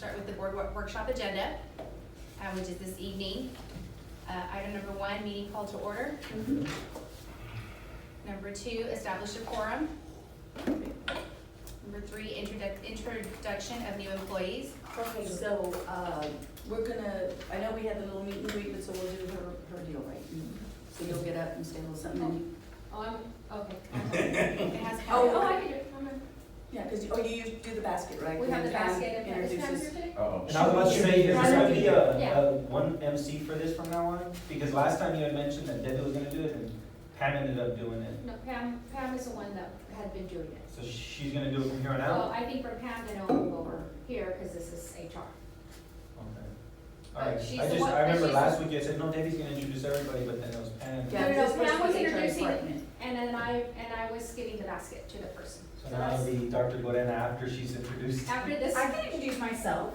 start with the board workshop agenda, which is this evening. Item number 1, meeting call to order. Number 2, establish a quorum. Number 3, introduction of new employees. Okay, so, we're gonna, I know we had the little meet and greet, but so we'll do her deal, right? So you'll get up and say a little something, and Okay. It has Oh, power. I can do it. yeah, cause, you do the basket, right? We have the And Pam basket of introduces. today? Uh-oh. And I was about to say, is there gonna be Yeah. a one MC for this from now on? Because last time you had mentioned that Debbie was gonna do it, and Pam ended up doing it. No, Pam is the one that had been doing it. So she's gonna do it from here on Well, out? I think for Pam to know, move over here, because this is HR. Okay. But Alright, she's I the just, one- I remember she's- last week you said, no, Debbie's gonna introduce everybody, but then it was Pam. Yeah, No, no, this Pam person was is HR introducing- department. And then I was giving the basket to the person. So now it'll be Dr. Gorena after she's introduced. After this. I can introduce myself.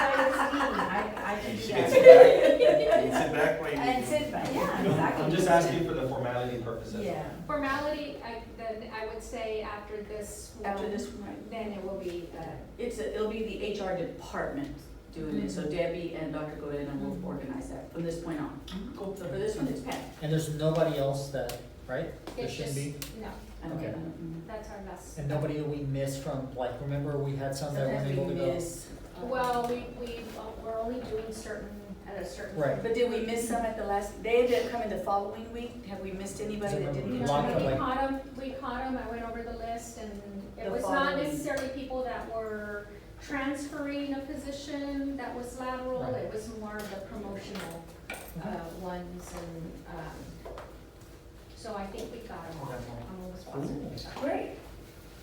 I can do She can that. sit back, you can sit back while you. And sit back, yeah, exactly. I'm just asking for the formality purposes. Yeah. Formality, I would say after this. After one, this, right? Then it will be, It'll be the HR department doing it, so Debbie and Dr. Godena will organize that from this point on. Cool. So for this one, it's Pam. And there's nobody else that, right? There it's shouldn't just, be? no, I don't Okay. know. that's our last. And nobody that we missed from, like, remember we had some that weren't Sometimes able we to go? miss. Well, we're only doing at a certain. Right. But did we miss some at the last, they ended up coming the following week? Have we missed anybody that didn't You get know, to Lots of, We like- caught them, I went over the list, and it The was not following. necessarily people that were transferring a position that was lateral, Right. it was more of the promotional, ones, and, so I think we got them all, I'm almost positive. we got 'em. Great.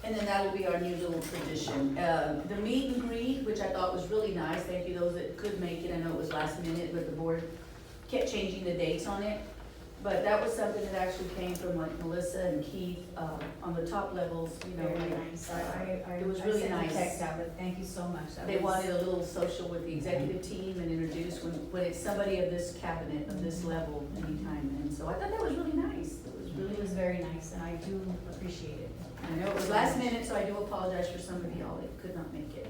And then that'll be our new little tradition. The meet and greet, which I thought was really nice, thank you those that could make it, I know it was last minute, but the board kept changing the dates on it. But that was something that actually came from like Melissa and Keith, on the top levels, you know. Very like, nice. It was really I sent nice. a text out, but thank you so much. That They was- wanted a little social with the executive team and introduce when it's somebody of this cabinet, of this level anytime. And so I thought that was really nice. It was very nice, and I do appreciate it. I know it was last minute, so I do apologize for some of y'all that could not make it.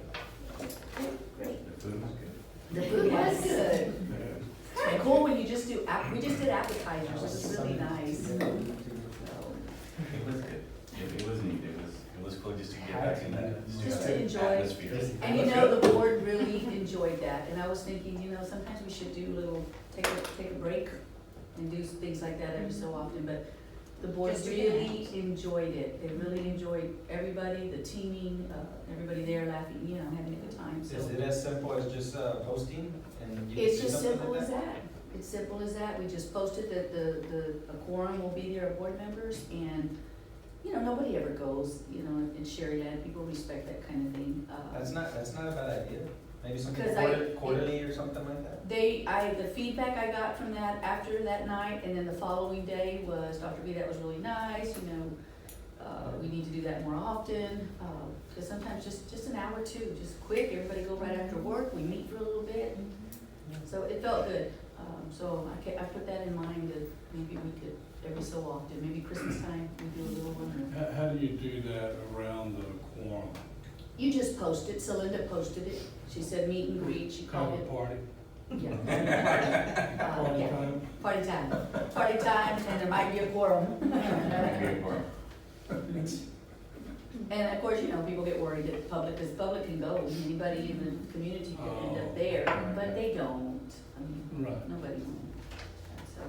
Great. The food was good. The food was good. Yeah. It's kinda cool when you just do, we just did appetizers, it was really nice. So, It was good. It was neat. It was cool just to get back in that. Just to enjoy. Atmosphere. And you know, the board really enjoyed that, and I was thinking, you know, sometimes we should do a little, take a break and do things like that every so often, but the board Just to really enjoyed it. They really enjoyed everybody, the teaming, everybody there laughing, you know, having a good time, so. Is it as simple as just posting and you can It's say just something simple like as that. It's simple as that. We just posted that a quorum will be there of board members, and, you know, nobody ever goes, you know, in Sherryland, people respect that kind of thing. That's not a bad idea. Maybe something 'Cause quarterly or something like that. The feedback I got from that after that night, and then the following day was, Dr. B, that was really nice, you know, we need to do that more often, cause sometimes just an hour or two, just quick, everybody go right after work, we meet for a little bit, so it felt good. So I put that in mind that maybe we could, every so often, maybe Christmas time, we do a little one, or, How do you do that around the quorum? you just post it, Celinda posted it, she said meet and greet, she Have called a it. party? Yeah. Party Yeah. time? Party time, and there might be a quorum. Great part. And of course, you know, people get worried that the public, because the public can go, anybody in the community can end up there, but they don't. I mean, Right. nobody will. So,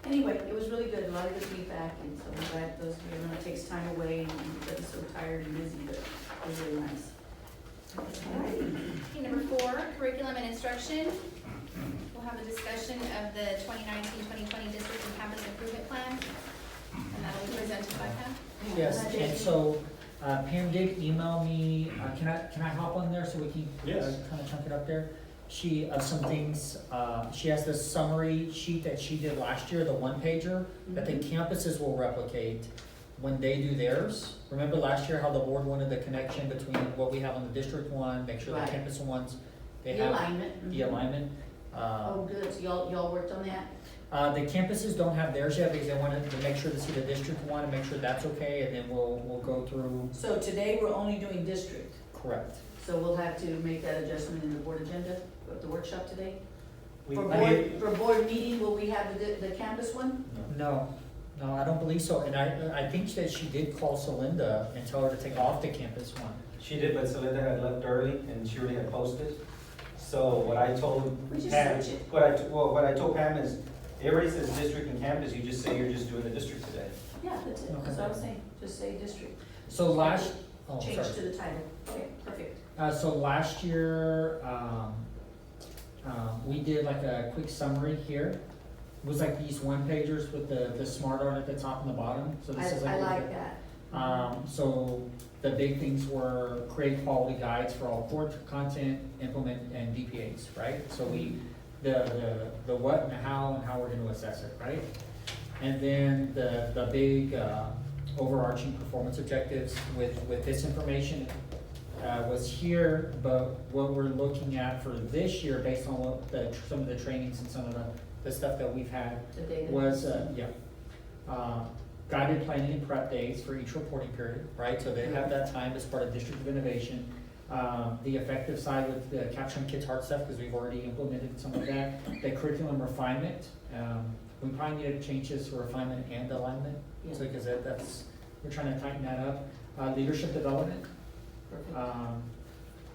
anyway, it was really good, a lot of good feedback, and so I'm glad those, you know, it takes time away, and everybody's so tired and busy, but it was really nice. Okay, number 4, curriculum and instruction. We'll have a discussion of the 2019-2020 district and campus improvement plan, and that'll be presented by Pam. Yes, and so Pam did email me, can I hop on there so we can Yes. kind of chunk it up there? She, some things, she has this summary sheet that she did last year, the one pager, that the campuses will replicate when they do theirs. Remember last year how the board wanted the connection between what we have on the district one, make sure the Right. campus ones, they The have alignment. the alignment. Oh, good, so y'all worked on that? The campuses don't have theirs yet because they wanted to make sure to see the district one and make sure that's okay, and then we'll go through. So today, we're only doing district. correct. So we'll have to make that adjustment in the board agenda, of the workshop today? We, For I mean, board meeting, will we have the campus one? No, I don't believe so, and I think that she did call Celinda and tell her to take off the campus one. she did, but Celinda had left early and she already had posted. So what I told We just Pam, switch it. what I told Pam is, it already says district and campus, you just say you're just doing the district today. Yeah, that's it, that's what I was saying, just say district. So oh, Change sorry. to the title, okay, perfect. So last year, we did like a quick summary here. It was like these one pagers with the smart art at the top and the bottom, so this is like. I like that. So the big things were create quality guides for all course content, implement, and DPAs, right? So the what and the how and how we're gonna assess it, right? And then the big, overarching performance objectives with this information, was here, but what we're looking at for this year, based on what some of the trainings and some of the stuff that we've had, The data. was, guided planning and prep days for each reporting period, right? So they have that time as part of District of Innovation. The effective side with the capturing kids' heart stuff, because we've already implemented some of that. The curriculum refinement, we probably need to change this to refinement and alignment, Yeah. so because we're trying to tighten that up. Leadership development, Perfect.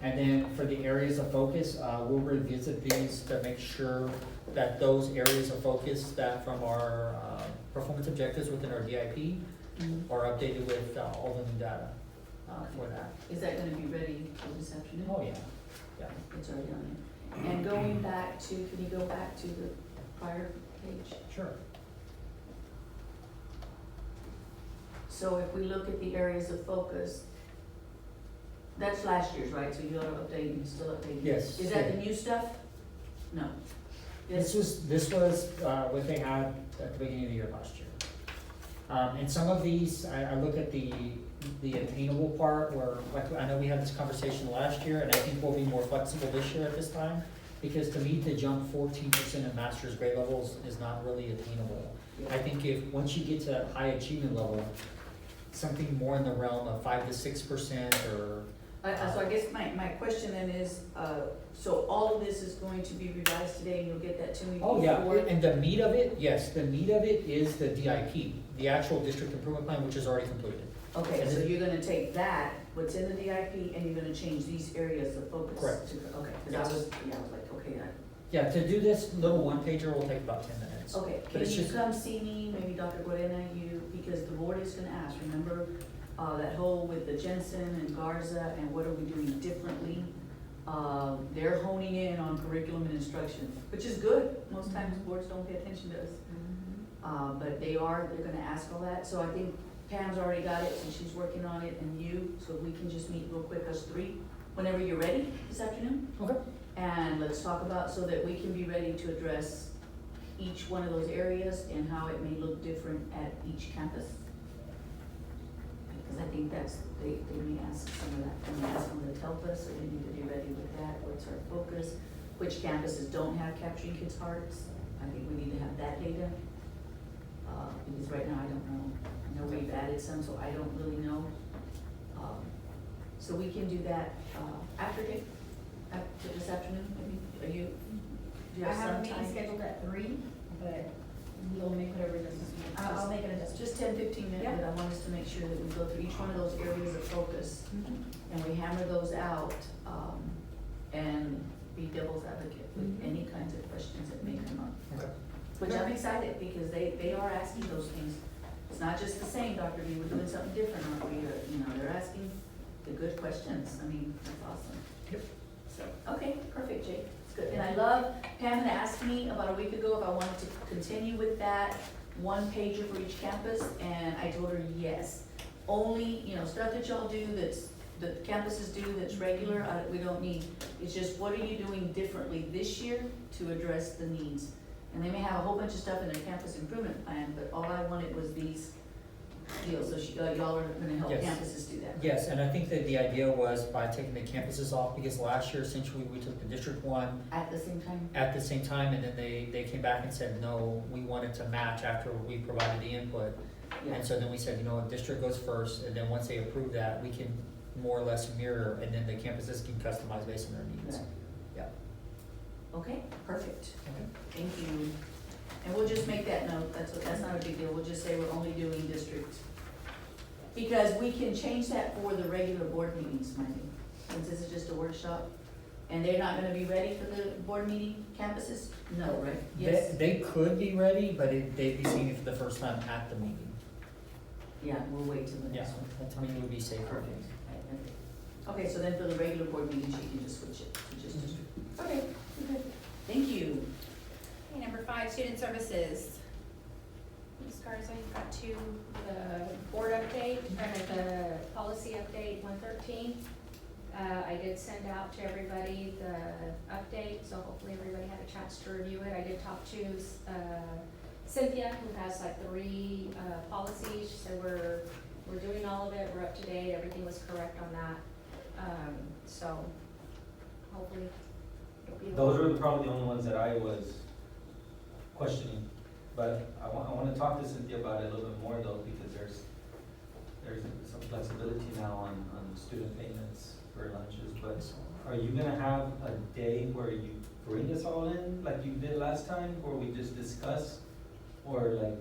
and then for the areas of focus, we'll revisit these to make sure that those areas of focus that from our performance objectives within our DIP Mhm. are updated with all the new data for that. Is that gonna be ready for this afternoon? Oh, yeah, yeah. It's already on there. And going back to, can you go back to the prior page? Sure. So if we look at the areas of focus, that's last year's, right? So you ought to update, you still updating? Yes. Is that the new stuff? No. This was what they had at the beginning of the year last year. And some of these, I look at the attainable part where, like, I know we had this conversation last year, and I think we'll be more flexible this year at this time. Because to me, to jump 14% in master's grade levels is not really attainable. I think once you get to high achievement level, something more in the realm of 5 to 6% or. So I guess my question then is, so all of this is going to be revised today and you'll get that to me before? Oh, yeah, and the meat of it, yes, the meat of it is the DIP, the actual district improvement plan, which is already completed. Okay, so you're gonna take that, what's in the DIP, and you're gonna change these areas of focus? Correct. Okay, cause I was like, okay, Yeah, to do this little one pager will take about 10 minutes. okay, But can it's you just- come see me, maybe Dr. Guarena, because the board is gonna ask, remember, that whole with the Jensen and Garza, and what are we doing differently? They're honing in on curriculum and instruction, which is good, most times boards don't pay attention to us. But they're gonna ask all that, so I think Pam's already got it, and she's working on it, and so we can just meet real quick, us three, whenever you're ready this afternoon. Okay. And let's talk about, so that we can be ready to address each one of those areas and how it may look different at each campus. Because I think they may ask some of that, they may ask them to help us, so we need to be ready with that, what's our focus? Which campuses don't have capturing kids' hearts? I think we need to have that data. Because right now, I don't know, I know we've added some, so I don't really know. So we can do that, after this afternoon, maybe, do you I have have a some meeting time? scheduled at 3, but we'll make whatever adjustments we need. I'll make an adjustment. Just 10-15 minutes, but I want us to make sure that we go through each one of those areas of focus and we hammer those out, and be devil's advocate with any kinds of questions that may come up. Okay. Which I'm excited, because they are asking those things. It's not just the same, Dr. B, we're doing something different, aren't we? They're asking the good questions. I mean, that's awesome. Yep. So, okay, perfect, Jake. It's good. And I love, Pam had asked me about a week ago if I wanted to continue with that one pager for each campus, and I told her yes. Only, stuff that y'all do that campuses do that's regular, we don't need. It's just, what are you doing differently this year to address the needs? And they may have a whole bunch of stuff in their campus improvement plan, but all I wanted was these deals, so y'all are gonna help Yes. campuses do that. Yes, and I think that the idea was by taking the campuses off, because last year essentially we took the District 1 At the same time? at the same time, and then they came back and said, no, we wanted to match after we provided the input. Yeah. And so then we said, district goes first, and then once they approve that, we can more or less mirror, and then the campuses can customize based on their needs. Right. Yeah. Okay, perfect. Okay. Thank you. And we'll just make that note, that's not a big deal, we'll just say we're only doing district. Because we can change that for the regular board meetings, Monday, since this is just a workshop. And they're not gonna be ready for the board meeting campuses? No, right? Yes? They could be ready, but they'd be seeing it for the first time at the meeting. Yeah, we'll wait till the Yeah, next one. that to me would be safer. Perfect. Okay, so then for the regular board meeting, she can just switch it to just district. Okay, good. Thank you. Okay, number 5, student services. Ms. Garza, you've got to The board update, the policy update 113. I did send out to everybody the update, so hopefully everybody had a chance to review it. I did talk to Cynthia, who has like 3 policies. She said we're doing all of it, we're up to date, everything was correct on that. So hopefully it'll be. Those were probably the only ones that I was questioning, but I wanna talk to Cynthia about it a little bit more though, because there's some flexibility now on student payments for lunches, but are you gonna have a day where you bring us all in, like you did last time, or we just discuss, or like?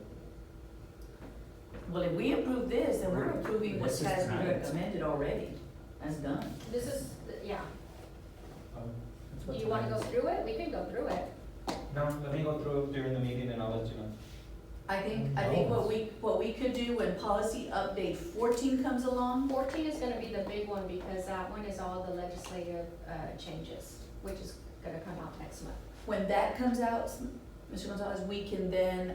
Well, if we approve this, then we're approving what This is has been tonight. recommended already. That's done. This is, yeah, That's do what you wanna go tonight through it? We can go through it. No, let me go through it during the meeting and I'll let you know. I think what we could do when policy update 14 comes along, 14 is gonna be the big one, because that one is all the legislative, changes, which is gonna come out next month. when that comes out, Mr. Gonzalez, we can then,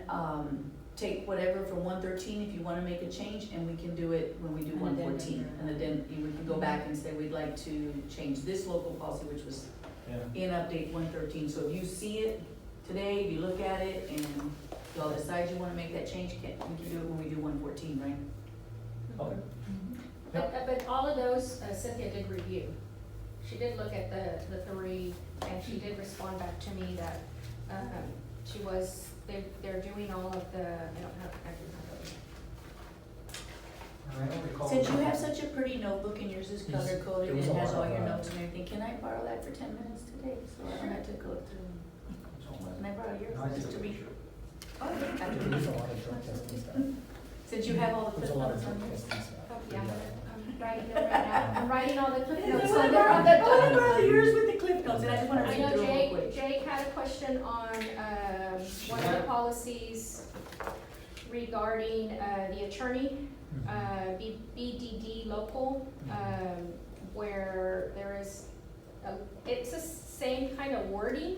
take whatever from 113 if you wanna make a change, and we can do it when we do And 114. then- And then we can go back and say, we'd like to change this local policy, which was Yeah. in update 113. So if you see it today, if you look at it, and y'all decide you wanna make that change, we can do it when we do 114, right? Okay. But all of those, Cynthia did review. She did look at the 3, and she did respond back to me that, they're doing all of the, I don't have those. I don't recall. Since you have such a pretty notebook and yours is Yes, color coded it and was a has lot all your of, notes and everything, can I borrow that for 10 minutes today? So I don't have to go through. Can I borrow yours just to read? Oh, yeah. There's a lot of drug testing stuff. Since you have all the There's clip a lot of notes on drug yours. testing stuff. Oh, yeah, I'm writing them right now. I'm writing all the clip I notes. wanna on there on the borrow yours with the clip notes, and I just wanna I read know through them real quick. Jake had a question on, one of the policies regarding, the attorney, BDD local, where there is, it's the same kind of wording,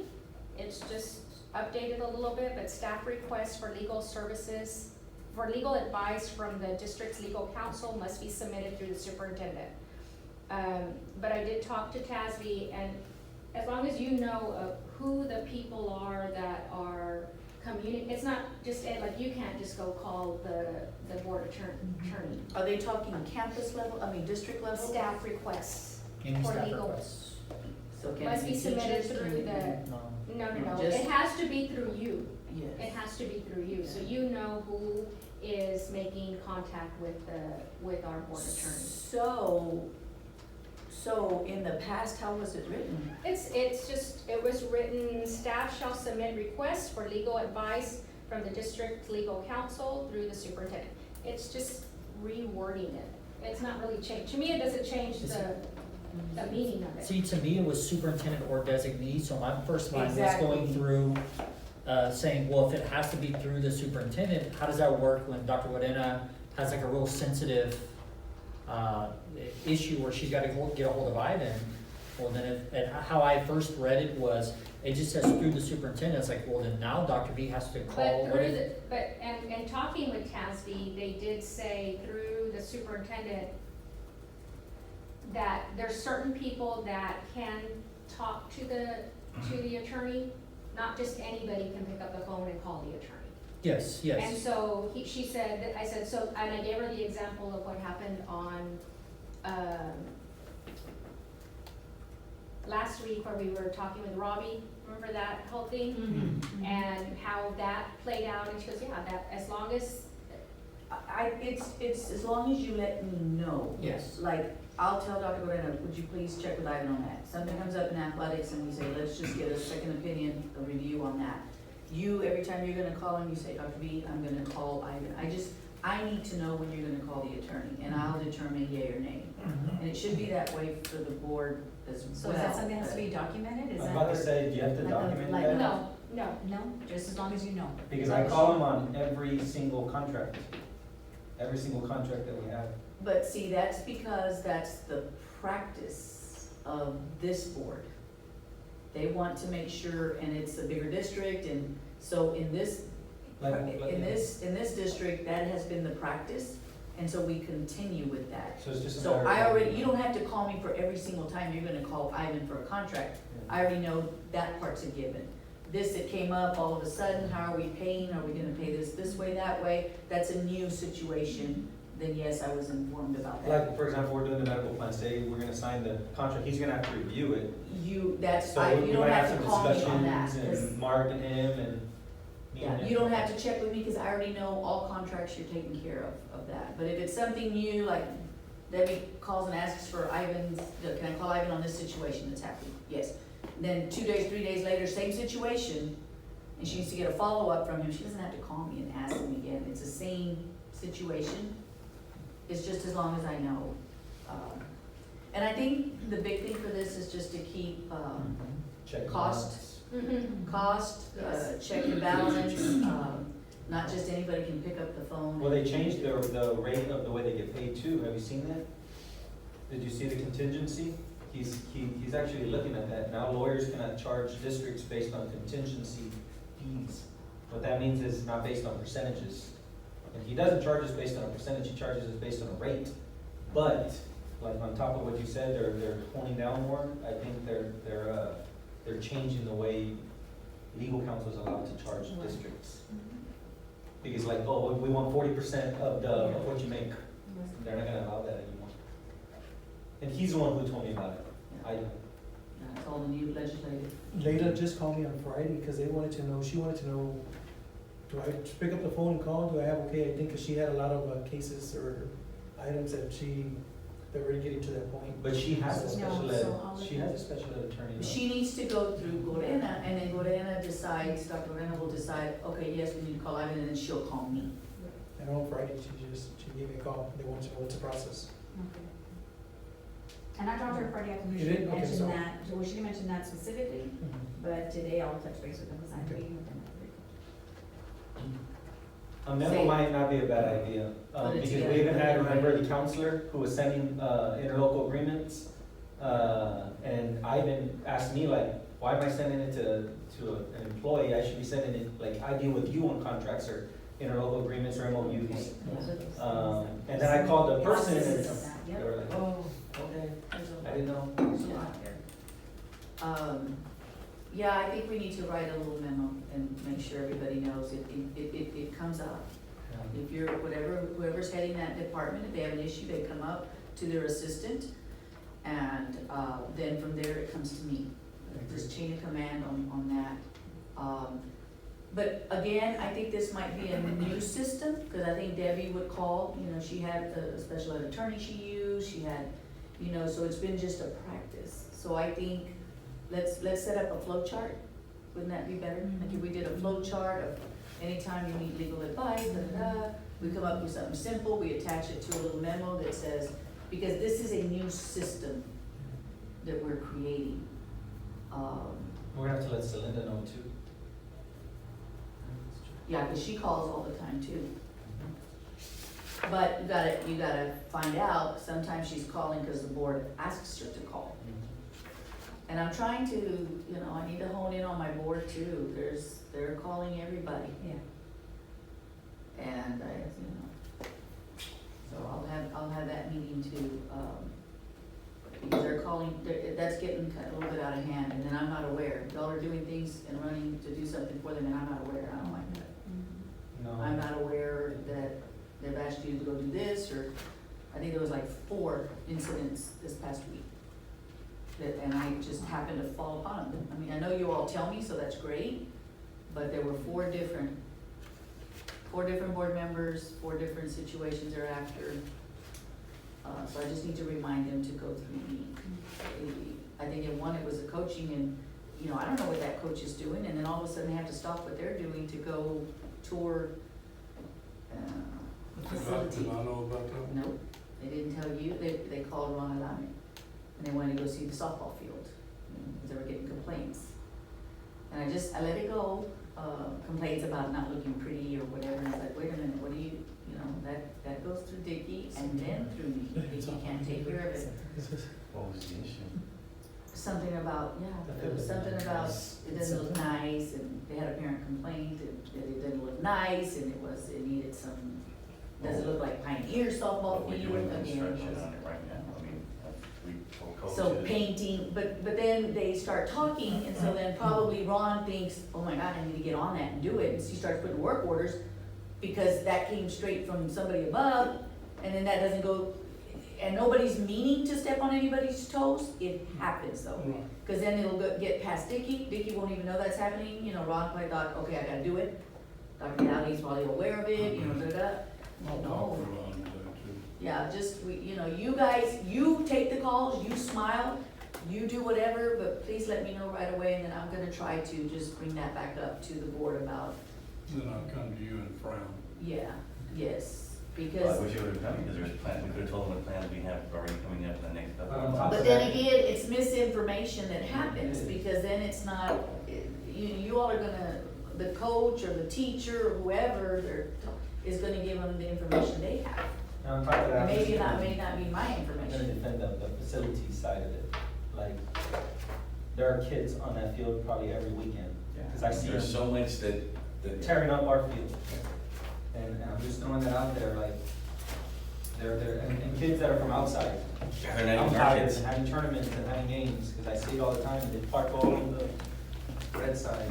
it's just updated a little bit, but staff requests for legal services, for legal advice from the district's legal counsel must be submitted through the superintendent. But I did talk to TASB, and as long as you know of who the people are that are it's not just, like, you can't just go call the board attorney. Are they talking campus level, district level? Staff requests Any for staff legal, requests? So can it must be submitted teachers? through the, No. no, Just- it has to be through you. It Yes. has to be through you, so you know who is making contact with our board attorney. So in the past, how was it written? It was written, staff shall submit requests for legal advice from the district legal counsel through the superintendent. It's just rewording it. It's not really changed. To me, it doesn't change the meaning of it. See, to me, it was superintendent or designee, so my first mind was Exactly. going through, saying, well, if it has to be through the superintendent, how does that work when Dr. Wadena has like a real sensitive, issue where she's gotta get a hold of Ivan? Well, then, and how I first read it was, it just says through the superintendent, it's like, well, then now Dr. V has to call. And talking with TASB, they did say through the superintendent that there's certain people that can talk to the attorney, not just anybody can pick up the phone and call the attorney. Yes, And yes. so she said, I said, so, and I gave her the example of what happened on, last week where we were talking with Robbie, remember that whole thing? Mm-hmm. And how that played out, and she goes, yeah, that, as long as, It's as long as you let me know. Yes. Like, I'll tell Dr. Moreno, would you please check with Ivan on that? Something comes up in athletics and we say, let's just get a second opinion, a review on that. You, every time you're gonna call him, you say, Dr. B, I'm gonna call Ivan. I need to know when you're gonna call the attorney, and I'll determine yea or nay. And it should be that way for the board as well. So is that something that has to be documented? Is I'm that? about to say, do you have to like a- document like- that? No, no. No, just as long as you know. Because I call him on every single contract that we have. But see, that's because that's the practice of this board. They want to make sure, and it's a bigger district, and so in this, in this district, that has been the practice, and so we continue with that. So it's just a So matter of. I already, you don't have to call me for every single time you're gonna call Ivan for a contract. I already know that part's a given. This, it came up all of a sudden, how are we paying, are we gonna pay this way, that way? That's a new situation, then yes, I was informed about that. Like, for example, we're doing the medical plan, say we're gonna sign the contract, he's gonna have to review it. You, that's, So you we don't might have have to some call me on that, discussions 'cause- and Mark and him and. me yeah, and you don't him. have to check with me, cause I already know all contracts you're taking care of that. But if it's something new, like Debbie calls and asks for Ivan's, can I call Ivan on this situation that's happening? Yes. Then 2 days, 3 days later, same situation, and she needs to get a follow-up from him, she doesn't have to call me and ask him again, it's the same situation. It's just as long as I know. And I think the big thing for this is just to keep, Check cost. balance. cost, check and balance, not just anybody can pick up the phone. Well, they changed the rate of the way they get paid too, have you seen that? Did you see the contingency? He's actually looking at that, now lawyers cannot charge districts based on contingency fees. What that means is not based on percentages. And he doesn't charge us based on a percentage, he charges us based on a rate. But, like on top of what you said, they're toning down more, I think they're changing the way legal counsel is allowed to charge districts. Because like, oh, we want 40% of what you make, they're not gonna allow that anymore. And he's the one who told me about it, I don't. It's all the new legislative. Layla just called me on Friday because she wanted to know, do I pick up the phone and call? Do I have okay? I think 'cause she had a lot of cases or items that were getting to that point. But she has a No, special so I'll ed, look she at has a special ed attorney. though. She needs to go through Gorena, and then Gorena decides, Dr. Gorena will decide, okay, yes, we need to call Ivan, and then she'll call me. And on Friday, she gave me a call. They want to know what's the process. Okay. And I talked to her Friday afternoon, You she did? didn't Okay, mention so- that, well, she didn't mention that specifically, but today I'll touch base with them because I'm Okay. meeting with them at 3. A memo Say- might not be a bad idea, Put it because together, we even put it had, in remember writing. the counselor who was sending, interlocal agreements? And Ivan asked me like, why am I sending it to an employee? I should be sending it, like, I deal with you on contracts or interlocal agreements or MOUs. And then I called the person and they were like, oh, okay, I didn't know. Yeah, I think we need to write a little memo and make sure everybody knows it comes up. If you're, whoever's heading that department, if they have an issue, they come up to their assistant, and, then from there it comes to me. Just chain of command on that. But again, I think this might be a new system, because I think Debbie would call, she had a special ed attorney she used, she had, so it's been just a practice. So I think, let's set up a flow chart, wouldn't that be better? Like if we did a flow chart of anytime you need legal advice, we come up with something simple, we attach it to a little memo that says, because this is a new system that we're creating. We're gonna have to let Celinda know too. Yeah, because she calls all the time too. But you gotta find out, sometimes she's calling because the board asks her to call. And I'm trying to, I need to hone in on my board too, they're calling everybody. Yeah. And so I'll have that meeting too, because they're calling, that's getting a little bit out of hand, and then I'm not aware. Y'all are doing things and running to do something for them, and I'm not aware, I don't like that. No. I'm not aware that they've asked you to go do this, or I think there was like 4 incidents this past week. And I just happened to fall upon them. I mean, I know you all tell me, so that's great, but there were 4 different board members, 4 different situations they're after. So I just need to remind them to go through me. I think in one, it was a coaching and, you know, I don't know what that coach is doing, and then all of a sudden they have to stop what they're doing to go tour, facility. Did I know about that one? Nope, they didn't tell you, they called Ron Alame, and they wanted to go see the softball field, because they were getting complaints. And I let it go, complaints about not looking pretty or whatever, and I was like, wait a minute, what do you know, that goes through Dickie and then through me, Dickie can't take care of it. What was the issue? Something about, yeah, it was something about, it doesn't look nice, and they had a parent complaint, that it didn't look nice, and it needed some, doesn't look like Pioneer softball We're field. doing Again, construction it was- on it right now, I mean, we told coaches. So painting, but then they start talking, and so then probably Ron thinks, oh my God, I need to get on that and do it, and so he starts putting work orders, because that came straight from somebody above, and then that doesn't go, and nobody's meaning to step on anybody's toes, it happens though. Right. Cause then it'll get past Dickie won't even know that's happening, you know, Ron probably thought, okay, I gotta do it. Dr. Nally's probably aware of it, you know, I'll talk to No. Ron today too. Yeah, just, you guys, you take the calls, you smile, you do whatever, but please let me know right away, and then I'm gonna try to just bring that back up to the board about, Then I'll come to you and frown. yeah, yes, Well, I because, wish you would have come, because there's plans, we could have told them what plans we have already coming up in the next couple of months. but then again, it's misinformation that happens, because then it's not, you all are gonna, the coach or the teacher or whoever, is gonna give them the information they have. And on top of that. Maybe not, may not be my I'm gonna information. defend the facility side of it, like, there are kids on that field probably every weekend. Yeah. Cause I see There's them so much that. tearing up our field. And I'm just throwing that out there, like, and kids that are from outside. Yeah, they're not even our Outsiders kids. and having tournaments and having games, cause I see it all the time, and they park all on the red side.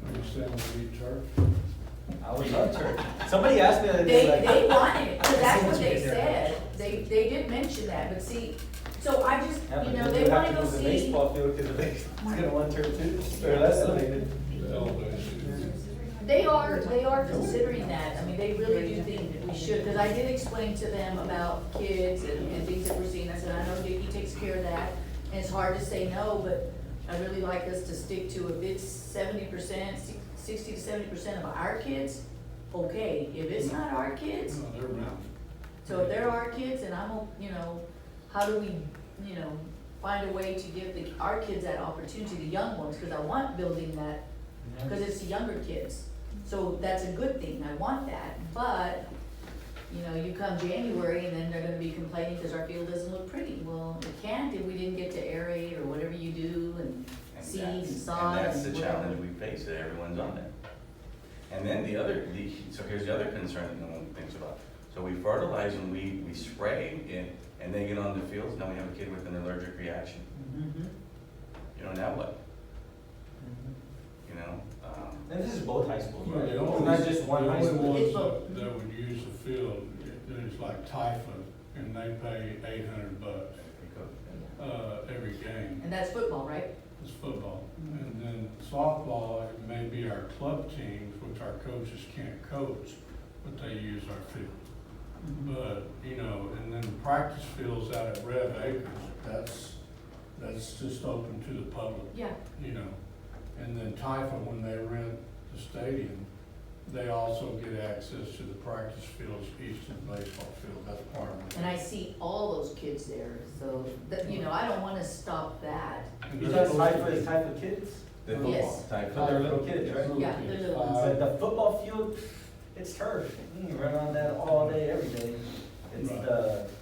Are you saying we need turf? I would love church. Somebody asked me the other day, like. They want it, cause that's what they As soon as we get there. said, they did mention that, but see, so I just, Yeah, but you know, then they you have wanna to go move the see. baseball field, cause the baseball's gonna want turf too, or less elevated. The elevation. They are considering that, I mean, they really do think that we should, cause I did explain to them about kids and things that we're seeing, I said, I know Dickie takes care of that, and it's hard to say no, but I'd really like us to stick to, if it's 70%, 60 to 70% of our kids, okay, if it's not our kids, No, they're around. so if they're our kids, and how do we, find a way to give our kids that opportunity, the young ones, cause I want building that, cause it's the younger kids. So that's a good thing, I want that, but, you come January and then they're gonna be complaining because our field doesn't look pretty. Well, it can't if we didn't get to aerate or whatever you do and seed and sod And that's and the whatever. challenge we face, that everyone's on there. And then so here's the other concern that no one thinks about. So we fertilize and we spray it, and they get on the fields, now we have a kid with an allergic reaction. Now what? And this is both high schools, Well, right? the It's only- not just one high The school. only It's ones both. that would use the field, is like Typhon, and they pay $800, every game. And that's football, right? It's football. And then softball, it may be our club teams, which our coaches can't coach, but they use our field. But, and then practice fields out at Rev Acres, that's just open to the public, Yeah, And then Typhon, when they rent the stadium, they also get access to the practice fields east of the baseball field, that's part of it. and I see all those kids there, so, I don't wanna stop that. And You they're guys supposed type to for be- type of kids? The football Yes. type. So they're little kids, right? Little Yeah, kids, they're little ones. But the football field, it's turf. You can run on that all day, every day. It's Right.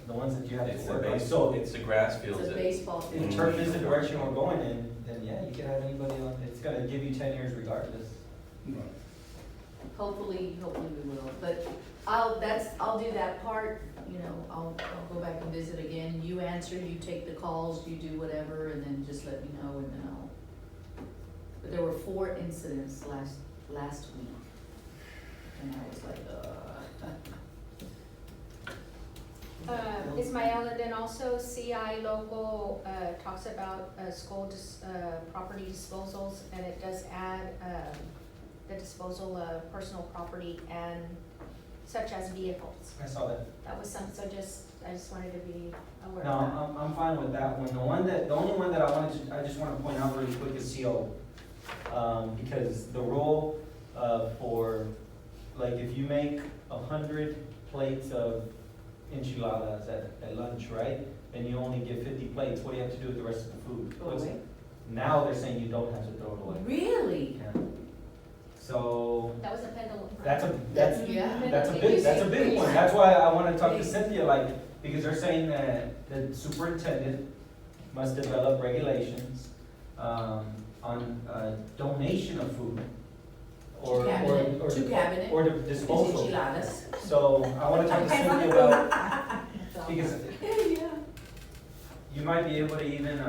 the ones that you have It's to the work on. base, So it's the grass fields It's a that. baseball field. if turf is the direction we're going in, then yeah, you can have anybody on, it's gonna give you 10 years regardless. Right. Hopefully we will, but I'll do that part, I'll go back and visit again, you answer, you take the calls, you do whatever, and then just let me know, and then but there were 4 incidents last week, and I was like, Ismael, and then also CI local, talks about, school property disposals, and it does add, the disposal of personal property and such as vehicles. I saw that. That was some, so I just wanted to be aware No, of that. I'm fine with that one. The only one that I just wanna point out really quick is CO. Because the rule, for, like, if you make 100 plates of enchiladas at lunch, right? And you only give 50 plates, what do you have to do with the rest of the food? Throw it away? Now they're saying you don't have to throw it away. Really? Yeah. So, That was a pendulum. that's a Yeah. big one. That's why I wanna talk to Cynthia, like, because they're saying that the superintendent must develop regulations, on, donation of food. Or To cabinet. or the disposal. Enchiladas. So I wanna talk to Cynthia about, because Yeah. you might be able to even,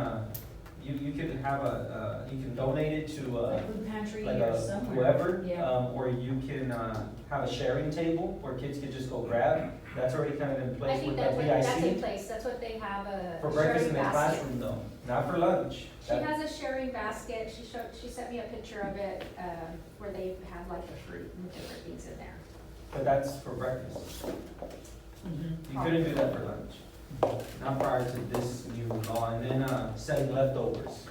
you could have you can donate it to, Like food pantry like or a somewhere. whoever, Yeah. or you can, have a sharing table where kids could just go grab. That's already kind of in I place think with that's the what, that's in VIC. place, that's what they have, a For breakfast sharing in the basket. classroom though, not for lunch. She has a sharing basket, she sent me a picture of it, where they have like the fruit and different things in there. But that's for breakfast. Mhm. You couldn't do that for lunch, not prior to this new law. And then, selling leftovers.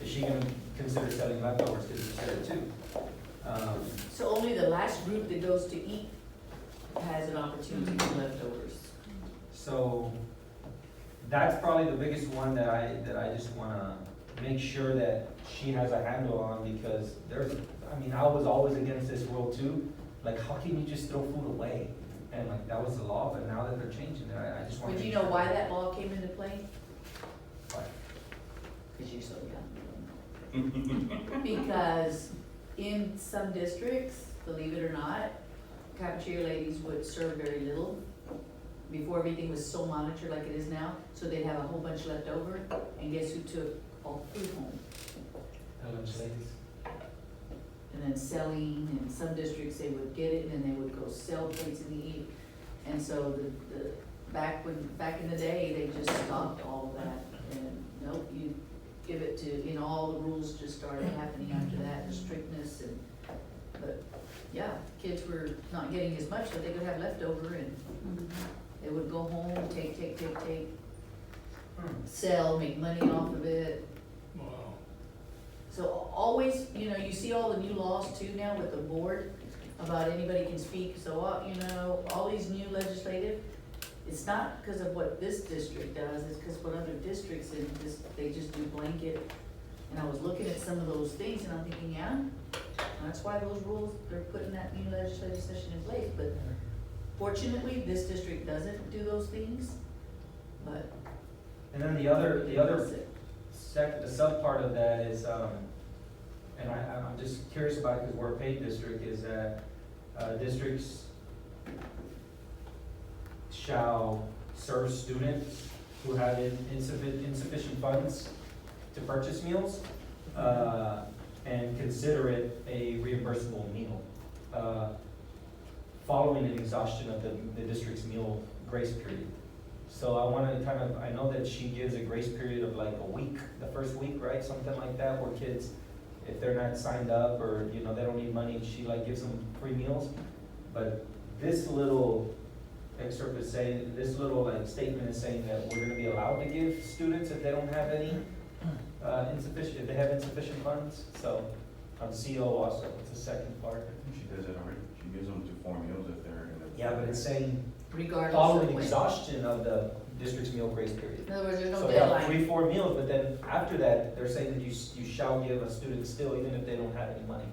Is she gonna consider selling leftovers, cause you said it too? So only the last group that goes to eat has an opportunity for leftovers. So, that's probably the biggest one that I just wanna make sure that she has a handle on, because I was always against this rule too. Like, how can you just throw food away? And like, that was the law, but now that they're changing it, I just wanna But make you sure. know why that law came into play? Why? Because you're so young. Because in some districts, believe it or not, cafeteria ladies would serve very little before everything was so monitored like it is now. So they'd have a whole bunch left over, and guess who took all the food home? Lunch ladies. And then selling, in some districts, they would get it, and then they would go sell plates and eat. And so back in the day, they just stopped all of that, and nope, you give it to, all the rules just started happening after that, the strictness but, yeah, kids were not getting as much, but they could have leftover, and they would go home, take, sell, make money off of it. Wow. So always, you see all the new laws too now with the board about anybody can speak, so, all these new legislative, it's not because of what this district does, it's because what other districts, they just do blanket. And I was looking at some of those things and I'm thinking, yeah, that's why those rules, they're putting that new legislative session in place, but fortunately, this district doesn't do those things, but. And then the other the sub part of that is, and I'm just curious about it because we're a paid district, is that, districts shall serve students who have insufficient funds to purchase meals, and consider it a reimbursable meal, following an exhaustion of the district's meal grace period. So I wanna I know that she gives a grace period of like a week, the first week, right, something like that, where kids, if they're not signed up or, they don't need money, she like gives them free meals. But this little excerpt is saying, this little like statement is saying that we're gonna be allowed to give students if they don't have any if they have insufficient funds. So on CO also, it's the second part. She does it already. She gives them to 4 meals if they're in the. Yeah, but it's saying Regardless following of when. exhaustion of the district's meal grace period. In other words, there's no So yeah, deadline. 3-4 meals, but then after that, they're saying that you shall give a student still, even if they don't have any money.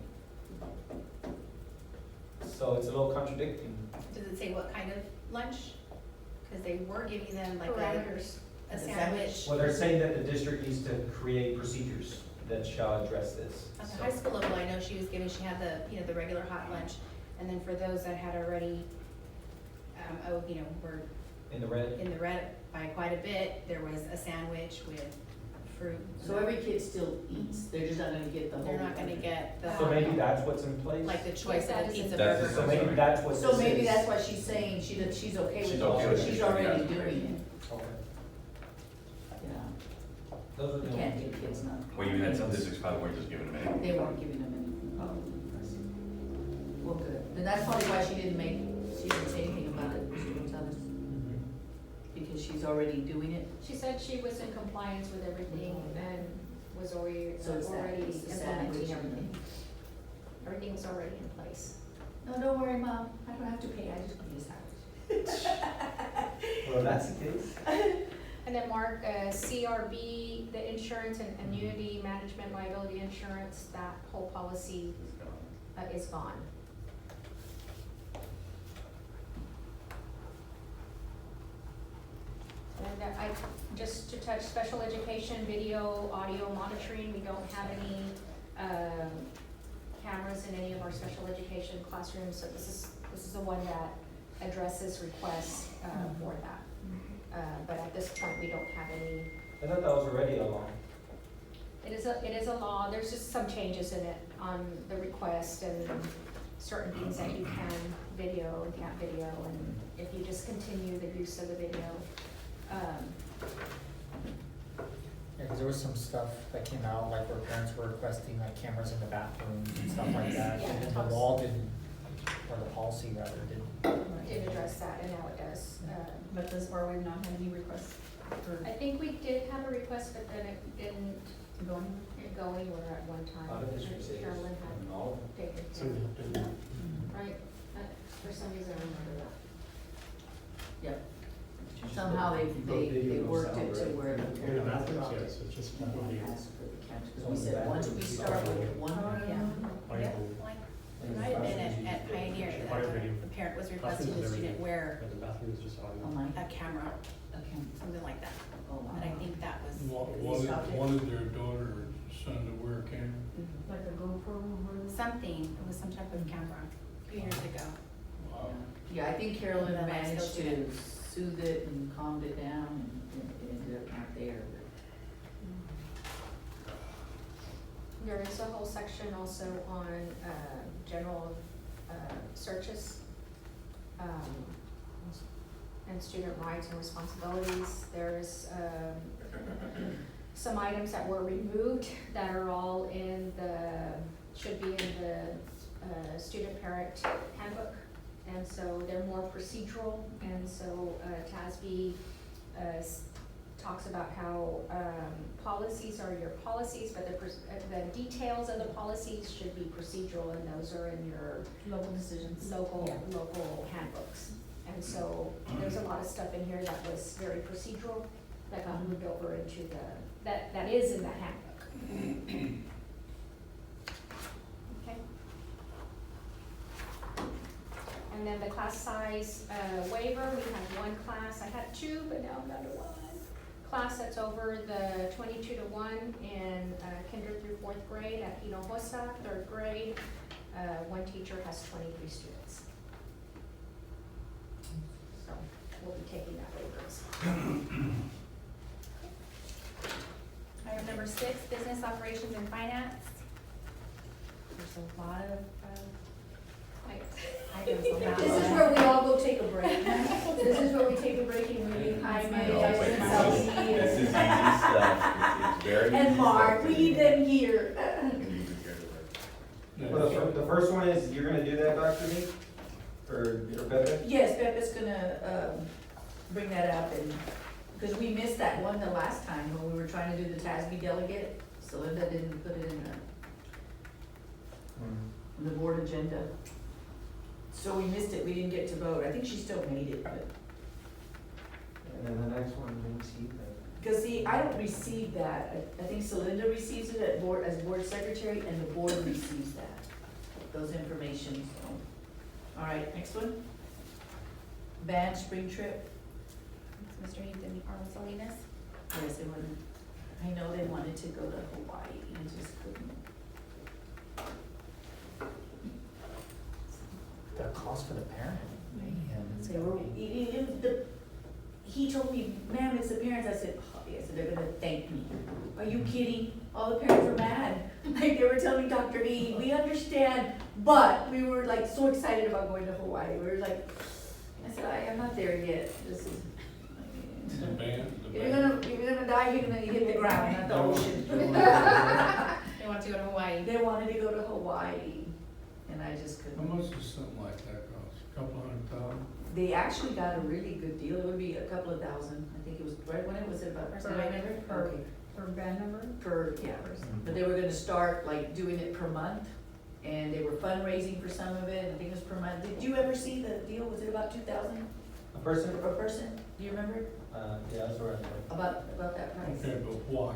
So it's a little contradicting. Does it say what kind of lunch? Because they were giving them like Parameters. a A sandwich. Well, they're saying that the district needs to create procedures that shall address this. At the So- high school level, I know she had the regular hot lunch, and then for those that had already, were In the red? in the red by quite a bit, there was a sandwich with fruit. So every kid still eats, they're just not gonna get the whole. They're not gonna get the, So maybe that's what's in place? like the choice Yes, of that the is pizza in- That's burger. So maybe that's what this is. So maybe that's why she's saying she's okay with She's it, okay with she's it. already Yeah. doing Okay. it, yeah. Those are the You can't only. give kids not. Well, you had some districts probably weren't just giving them anything. They weren't giving them anything. Oh, I see. Well, good, then that's probably why she didn't make she didn't say anything about it, she will tell us, because she's already doing it. She said she was in compliance with everything and was already So it's that, already it's the sandwich implementing and everything. Everything was already in place. No, don't worry, Mom, I don't have to pay, I just need a sandwich. Well, if that's the case. And then Mark, CRB, the insurance and annuity management liability insurance, that whole policy is gone. And just to touch special education, video, audio monitoring, we don't have any, cameras in any of our special education classrooms, so this is the one that addresses requests, for that. But at this point, we don't have any. I thought that was already a law. It is a law, there's just some changes in it on the request and certain things that you can video and can't video, and if you discontinue the use of the video. Yeah, cause there was some stuff that came out, like where parents were requesting like cameras in the bathrooms and stuff like that, Yeah, and it the talks- law didn't, or the policy rather, didn't. Did address that, and now it does. But thus far, we've not had any requests for I think we did have a request, but then it didn't going. go anywhere at one time. A lot of districts say Carolyn it's had all. taken So, care of it. Right, for some reason I remember that. Yep. Somehow they worked it to where the in the parent bathrooms, dropped it. yes, it's just They not didn't audio. ask for the cameras, because we said, once we start with one room, Yeah, like, it might have been at Pioneer, that the parent was requesting the student wear But the bathroom is just audio. oh my, a camera, okay, something like that. oh wow. But I think that was, Wanted their daughter or son to wear a camera. Like a GoPro or something, it was some type of camera a few years ago. Wow. Yeah, I think Carolyn But I managed still to do soothe it and calmed it down, and it ended up not there. There is a whole section also on, general, searches, and student rights and responsibilities. There's, some items that were removed that are all in should be in the, student parent handbook. And so they're more procedural, and so, TASB, talks about how, policies are your policies, but the details of the policies should be procedural, and those are in your local decisions. local handbooks. And so there's a lot of stuff in here that was very procedural, that got moved over into that is in that handbook. Okay. And then the class size waiver, we had one class, I had two, but now I'm down to one. Class that's over the 22-1 in kinder through fourth grade at Hinojosa, third grade. One teacher has 23 students. So we'll be taking that waiver. Item number 6, business operations and finance. There's a lot of, items on that This is one. where we all go take a break. This is where we take a break and we leave Jaime No, but and this is Selby easy stuff, it's very easy and Mark, stuff. we need them here. And you can carry the work. Well, the first one is, you're gonna do that, Dr. D? Or Rebecca? Yes, Pepe's gonna, bring that up, and, because we missed that one the last time when we were trying to do the TASB delegate, so Linda didn't put it in the board agenda. So we missed it, we didn't get to vote, I think she still made it, but, And then the next one, let me see. because see, I don't receive that, I think Celinda receives it at board, as board secretary, and the board receives that, those information, so. All right, next one. Band spring trip, Mr. Heath and Carlos Salinas. yes, they wanted, I know they wanted to go to Hawaii, and just couldn't. The cost for the parent, man. They were, he told me, ma'am, it's the parents, I said, oh, yes, they're gonna thank me. Are you kidding? All the parents were mad, like they were telling me, Dr. V, we understand, but we were like so excited about going to Hawaii, we were like, I said, I'm not there yet, this is. The band, If you're gonna die, you're gonna hit the ground, not the ocean. They want to go to Hawaii. They wanted to go to Hawaii, and I just How couldn't. much does something like that cost? Couple $100,000. They actually got a really good deal, it would be a couple of thousand, I think it was, right, when it was about, Per do I remember? per- Okay, Per band number? per, yeah, but they were gonna start like doing it per month, and they were fundraising for some of it, I think it was per month. Did you ever see the deal, was it about 2,000 A person? per person? Do you remember Yeah, that's right. about that price? Okay, but why?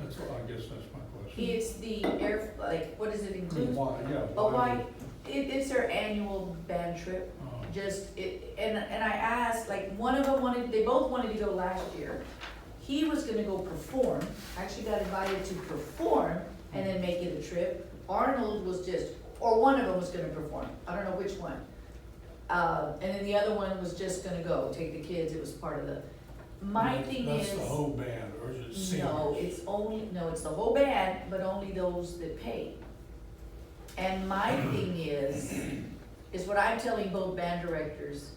That's, I guess that's my question. It's the air, like, what does it include? Why, yeah. But why, it's their annual band trip. Oh, Just, and I asked, like, one of them wanted, they both wanted to go last year. He was gonna go perform, actually got invited to perform and then make it a trip. Arnold was just, or one of them was gonna perform, I don't know which one. And then the other one was just gonna go, take the kids, it was part of the, my thing is. That's the whole band, or is it singers? No, it's only, no, it's the whole band, but only those that pay. And my thing is what I'm telling both band directors,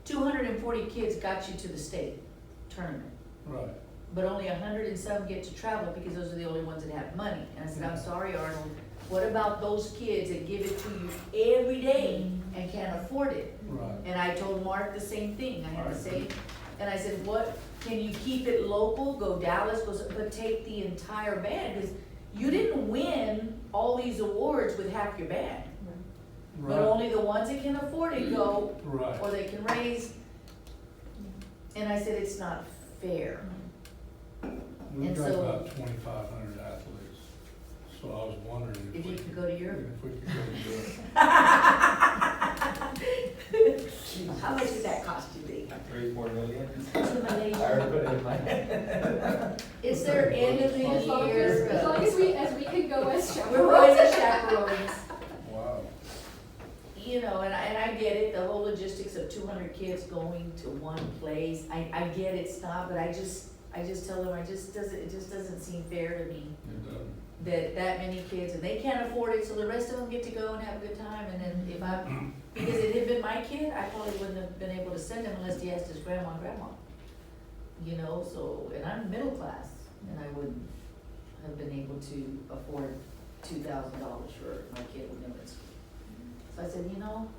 240 kids got you to the state tournament, Right. but only 100 and some get to travel because those are the only ones that have money. And I said, I'm sorry, Arnold, what about those kids that give it to you every day and can't afford it? Right. And I told Mark the same thing, I had the same, and I said, what, can you keep it local, go Dallas, but take the entire band, because you didn't win all these awards with half your band. But Right. only the ones that can afford it go, Right. or they can raise. And I said, it's not fair. We've and got so- about 2,500 athletes, so I was wondering If you could go to Europe. If we could go to Europe. How much did that cost you, Lee? 3-4 million. To I Malaysia? already put it in my. It's their end of the As long year. as we could go as We're chaperones. going as chaperones. Wow. You know, and I get it, the whole logistics of 200 kids going to one place, I get it's not, but I just tell them, it just doesn't seem fair to me It doesn't. that many kids, and they can't afford it, so the rest of them get to go and have a good time, and then if because it had been my kid, I probably wouldn't have been able to send him unless he asked his grandma and grandma. You know, so, and I'm middle class, and I wouldn't have been able to afford $2,000 for my kid when they went to school. So I said, you know,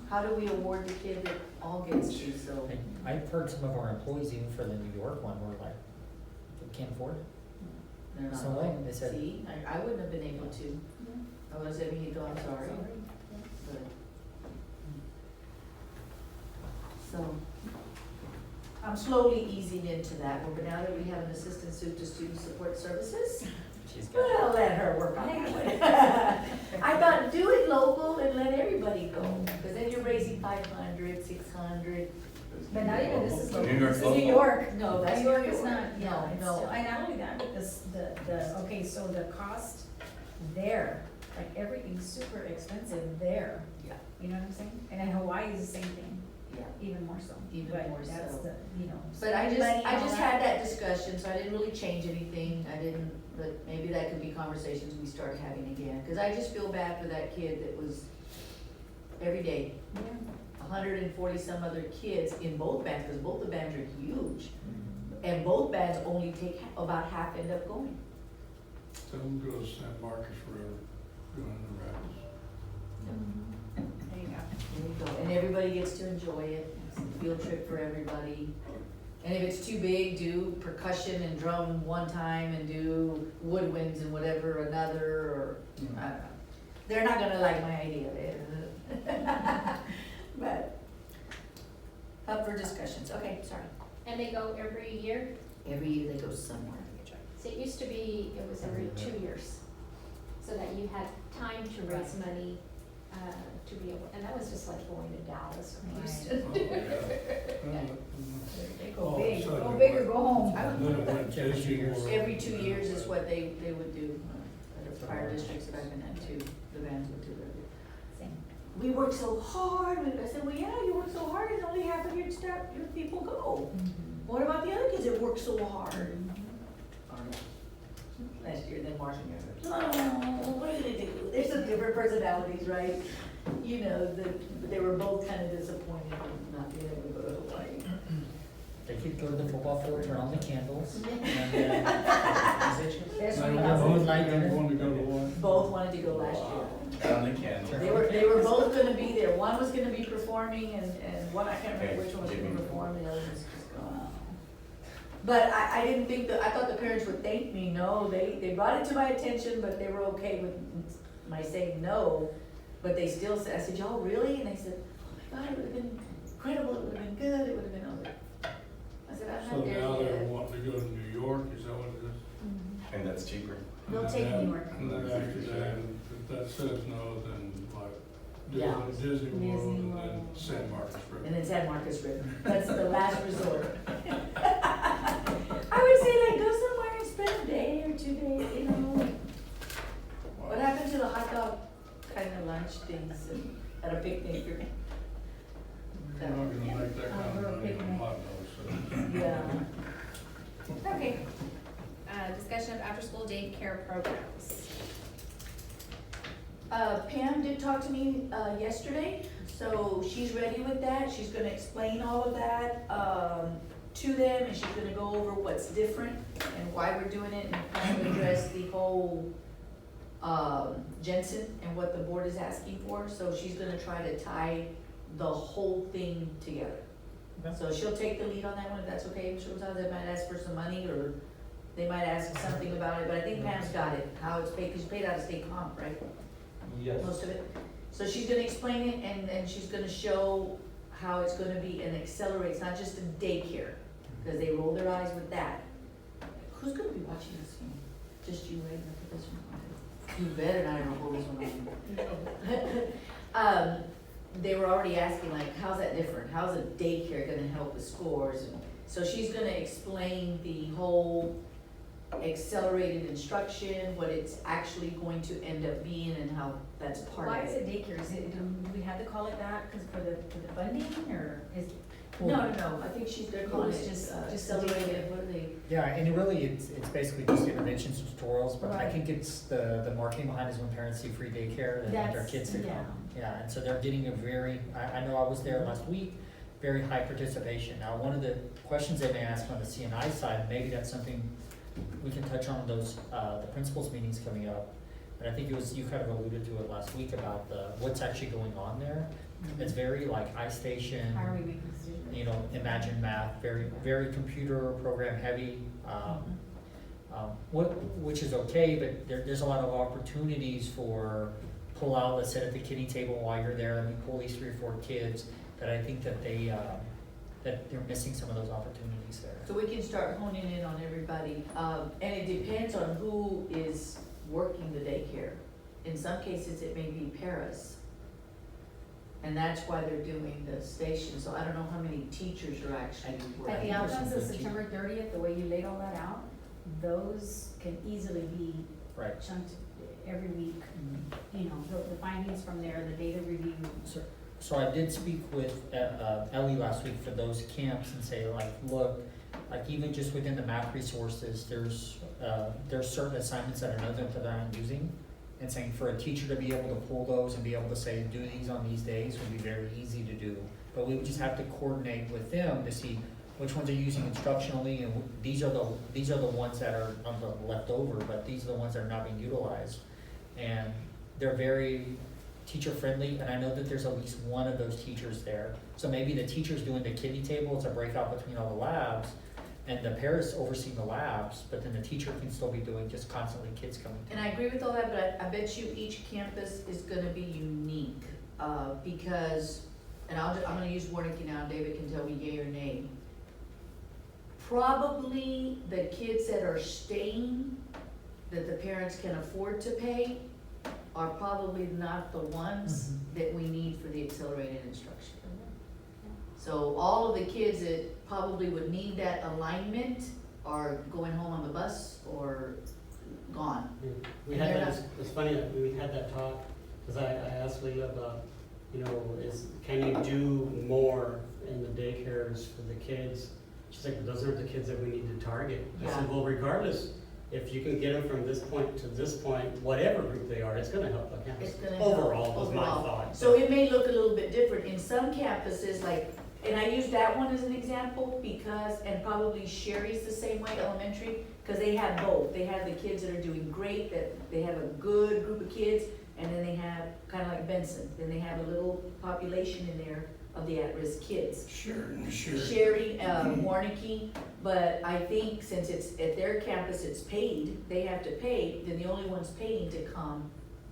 how do we award the kid that all gets to, so. I've heard some of our employees, even for the New York one, were like, we can't afford it. They're not So going. they said- See, I wouldn't have been able to. I would have said, Mijito, I'm sorry. But- So, I'm slowly easing into that, but now that we have an assistant to student support services, She's got it. well, let her work on that one. I thought, do it local and let everybody go, because then you're raising 500, 600. But not even this is New local, York this is local. New York. No, that's New York New is York. not, yeah, No, it's no. still, and not only that, but okay, so the cost there, like everything's super expensive there. Yeah. You know what I'm saying? And in Hawaii is the same thing, Yeah. even more so. Even But more that's so. the, you know. But I money and just all had that discussion, so I didn't really change anything, but maybe that could be conversations we start having again, cause I just feel bad for that kid that was every day, Yeah. 140 some other kids in both bands, cause both the bands are huge, Mhm. and both bands only take, about half end up going. Tell them to go to San Marcos River, go in the rapids. There you go. There you go, and everybody gets to enjoy it, it's a field trip for everybody. And if it's too big, do percussion and drum one time and do woodwinds and whatever another, or, I don't know. They're not gonna like my idea, but up for discussions, okay, sorry. And they go every year? Every year they go somewhere. So it used to be, it was every 2 years, so that you had time to raise money, to be able, and that was just like going to Dallas or Right. Houston. Oh, yeah. They All go of a big, sudden go it big or went- go home. And then it went Disney World. Every 2 years is what they would do, at the prior districts that I've been at too, the bands would do it. Same. We work so hard, I said, well, yeah, you work so hard, and only half of your staff, your people go. What about the other kids that work so hard? Last year, then March and you're like, oh, what are you gonna do? There's some different personalities, right? You know, they were both kind of disappointed in not being able to go to Hawaii. They could go to the football field, turn on the candles, and That's They what were I was- moonlight they dinner. wanted to go to what? both wanted to go last year. Found the candle. They were both gonna be there, one was gonna be performing and one, I can't remember which one was gonna perform, and the other was just going on. But I didn't think I thought the parents would thank me, no, they brought it to my attention, but they were okay with my saying no. But they still said, I said, y'all really? And they said, oh my God, it would've been incredible, it would've been good, it would've been all that. I said, I'm So not there now they're yet. wanting to go to New York, is that what it is? And that's cheaper. They'll take New York. And then after that, if that says no, then like Yeah. Disney World Disney and then World. San Marcos River. And then San Marcos River, that's the last resort. I would say like go somewhere and spend a day or 2 days, you know. What happened to the hot dog kind of lunch things and at a picnic or? You're not gonna make that kind of Or a money on picnic. hot dogs, so. Yeah. Okay. Discussion of after-school daycare programs. Pam did talk to me, yesterday, so she's ready with that, she's gonna explain all of that, to them, and she's gonna go over what's different and why we're doing it, and kind of address the whole, Jensen and what the board is asking for, so she's gonna try to tie the whole thing together. Okay. So she'll take the lead on that one, if that's okay, Mr. Gonzalez, they might ask for some money, or they might ask something about it, but I think Pam's got it, how it's paid, cause you paid out of state comp, right? Yes. Most of it. So she's gonna explain it and she's gonna show how it's gonna be and accelerate, it's not just a daycare, because they roll their eyes with that. Who's gonna be watching this film? Just you, right, for this one? You better not have roll this one on. They were already asking like, how's that different? How's a daycare gonna help with scores? And so she's gonna explain the whole accelerated instruction, what it's actually going to end up being and how that's part of Why it. is it daycare? Is it, do we have to call it that because for the funding or is? No, I think they're calling It's it just accelerated, what are they? Yeah, and it really, it's basically just interventions and tutorials, but I Right. think it's the marketing behind is when parents see free daycare, they want their That's- kids to yeah. come. Yeah, and so they're getting a very, I know I was there last week, very high participation. Now, one of the questions they may ask on the CNI side, maybe that's something we can touch on those, the principals meetings coming up. But I think it was, you kind of alluded to it last week about what's actually going on there. It's very like iStation. How are we making decisions? You know, Imagine Math, very computer program heavy, which is okay, but there's a lot of opportunities for pull out, let's sit at the kiddie table while you're there, let me pull these 3 or 4 kids, that I think that that they're missing some of those opportunities there. So we can start honing in on everybody, and it depends on who is working the daycare. In some cases, it may be paras. And that's why they're doing the station, so I don't know how many teachers are actually But working. the outcomes of Person 15. September 30th, the way you laid all that out, those can easily be Right. chunked every week. You know, the findings from there, the data review. So I did speak with Ellie last week for those camps and say like, look, like even just within the math resources, there's certain assignments that are nothing that I'm using. And saying for a teacher to be able to pull those and be able to say, do these on these days would be very easy to do. But we would just have to coordinate with them to see which ones are using instructionally and these are the ones that are on the leftover, but these are the ones that are not being utilized. And they're very teacher friendly, and I know that there's at least one of those teachers there. So maybe the teacher's doing the kiddie table, it's a breakout between all the labs, and the paras overseeing the labs, but then the teacher can still be doing just constantly kids coming to. And I agree with all that, but I bet you each campus is gonna be unique, because, and I'm gonna use Warnicki now, David can tell me yay or nay. Probably the kids that are staying, that the parents can afford to pay, are probably not the ones that we need for the accelerated instruction. So all of the kids that probably would need that alignment are going home on the bus or gone. We And had they're that, it's funny that we had that talk, because I asked Leah about, you know, can you do more in the daycares for the kids? She's like, those aren't the kids that we need to target. I Yeah. said, well, regardless, if you can get them from this point to this point, whatever group they are, it's gonna help the campus. It's gonna help Overall, was my overall. thought. So it may look a little bit different. In some campuses, like And I use that one as an example because, and probably Sherry's the same way, elementary, because they have both. They have the kids that are doing great, that they have a good group of kids, and then they have, kind of like Benson, then they have a little population in there of the at-risk kids. Sure. Sherry, Warnicki, but I think since it's at their campus, it's paid, they have to pay, then the only ones paying to come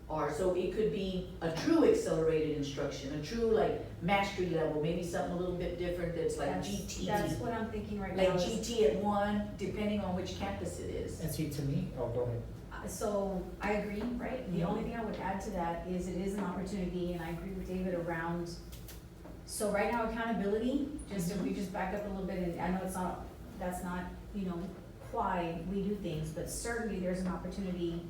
are, so it could be a true accelerated instruction, a true like mastery level, maybe something a little bit different that's like GT. That's what I'm thinking right now. Like is- GT at one, depending on which campus it is. And see, to me, oh, go ahead. So I agree, right? The only thing I would add to that is it is an opportunity, and I agree with David around, so right now accountability, just if we just back up a little bit, and I know it's not, that's not, you know, why we do things, but certainly there's an opportunity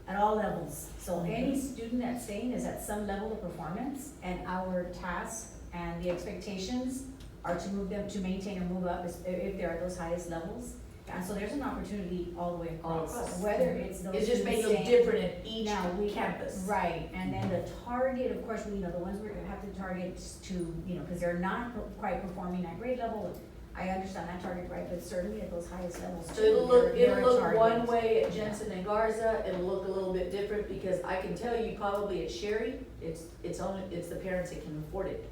at all levels. So any student that's staying is at some level of performance, and our task and the expectations are to move them, to maintain or move up if they're at those highest levels. And so there's an opportunity all the way All across, across. whether it's those It's just students making it staying- different at each Now, we- campus. Right, and then the target, of course, we know the ones we're gonna have to target to, you know, because they're not quite performing at grade level. I understand that target, right, but certainly at those highest levels. So it'll too, look, they're a it'll look target. one way at Jensen and Garza, it'll look a little bit different, because I can tell you probably at Sherry, it's only, it's the parents that can afford it.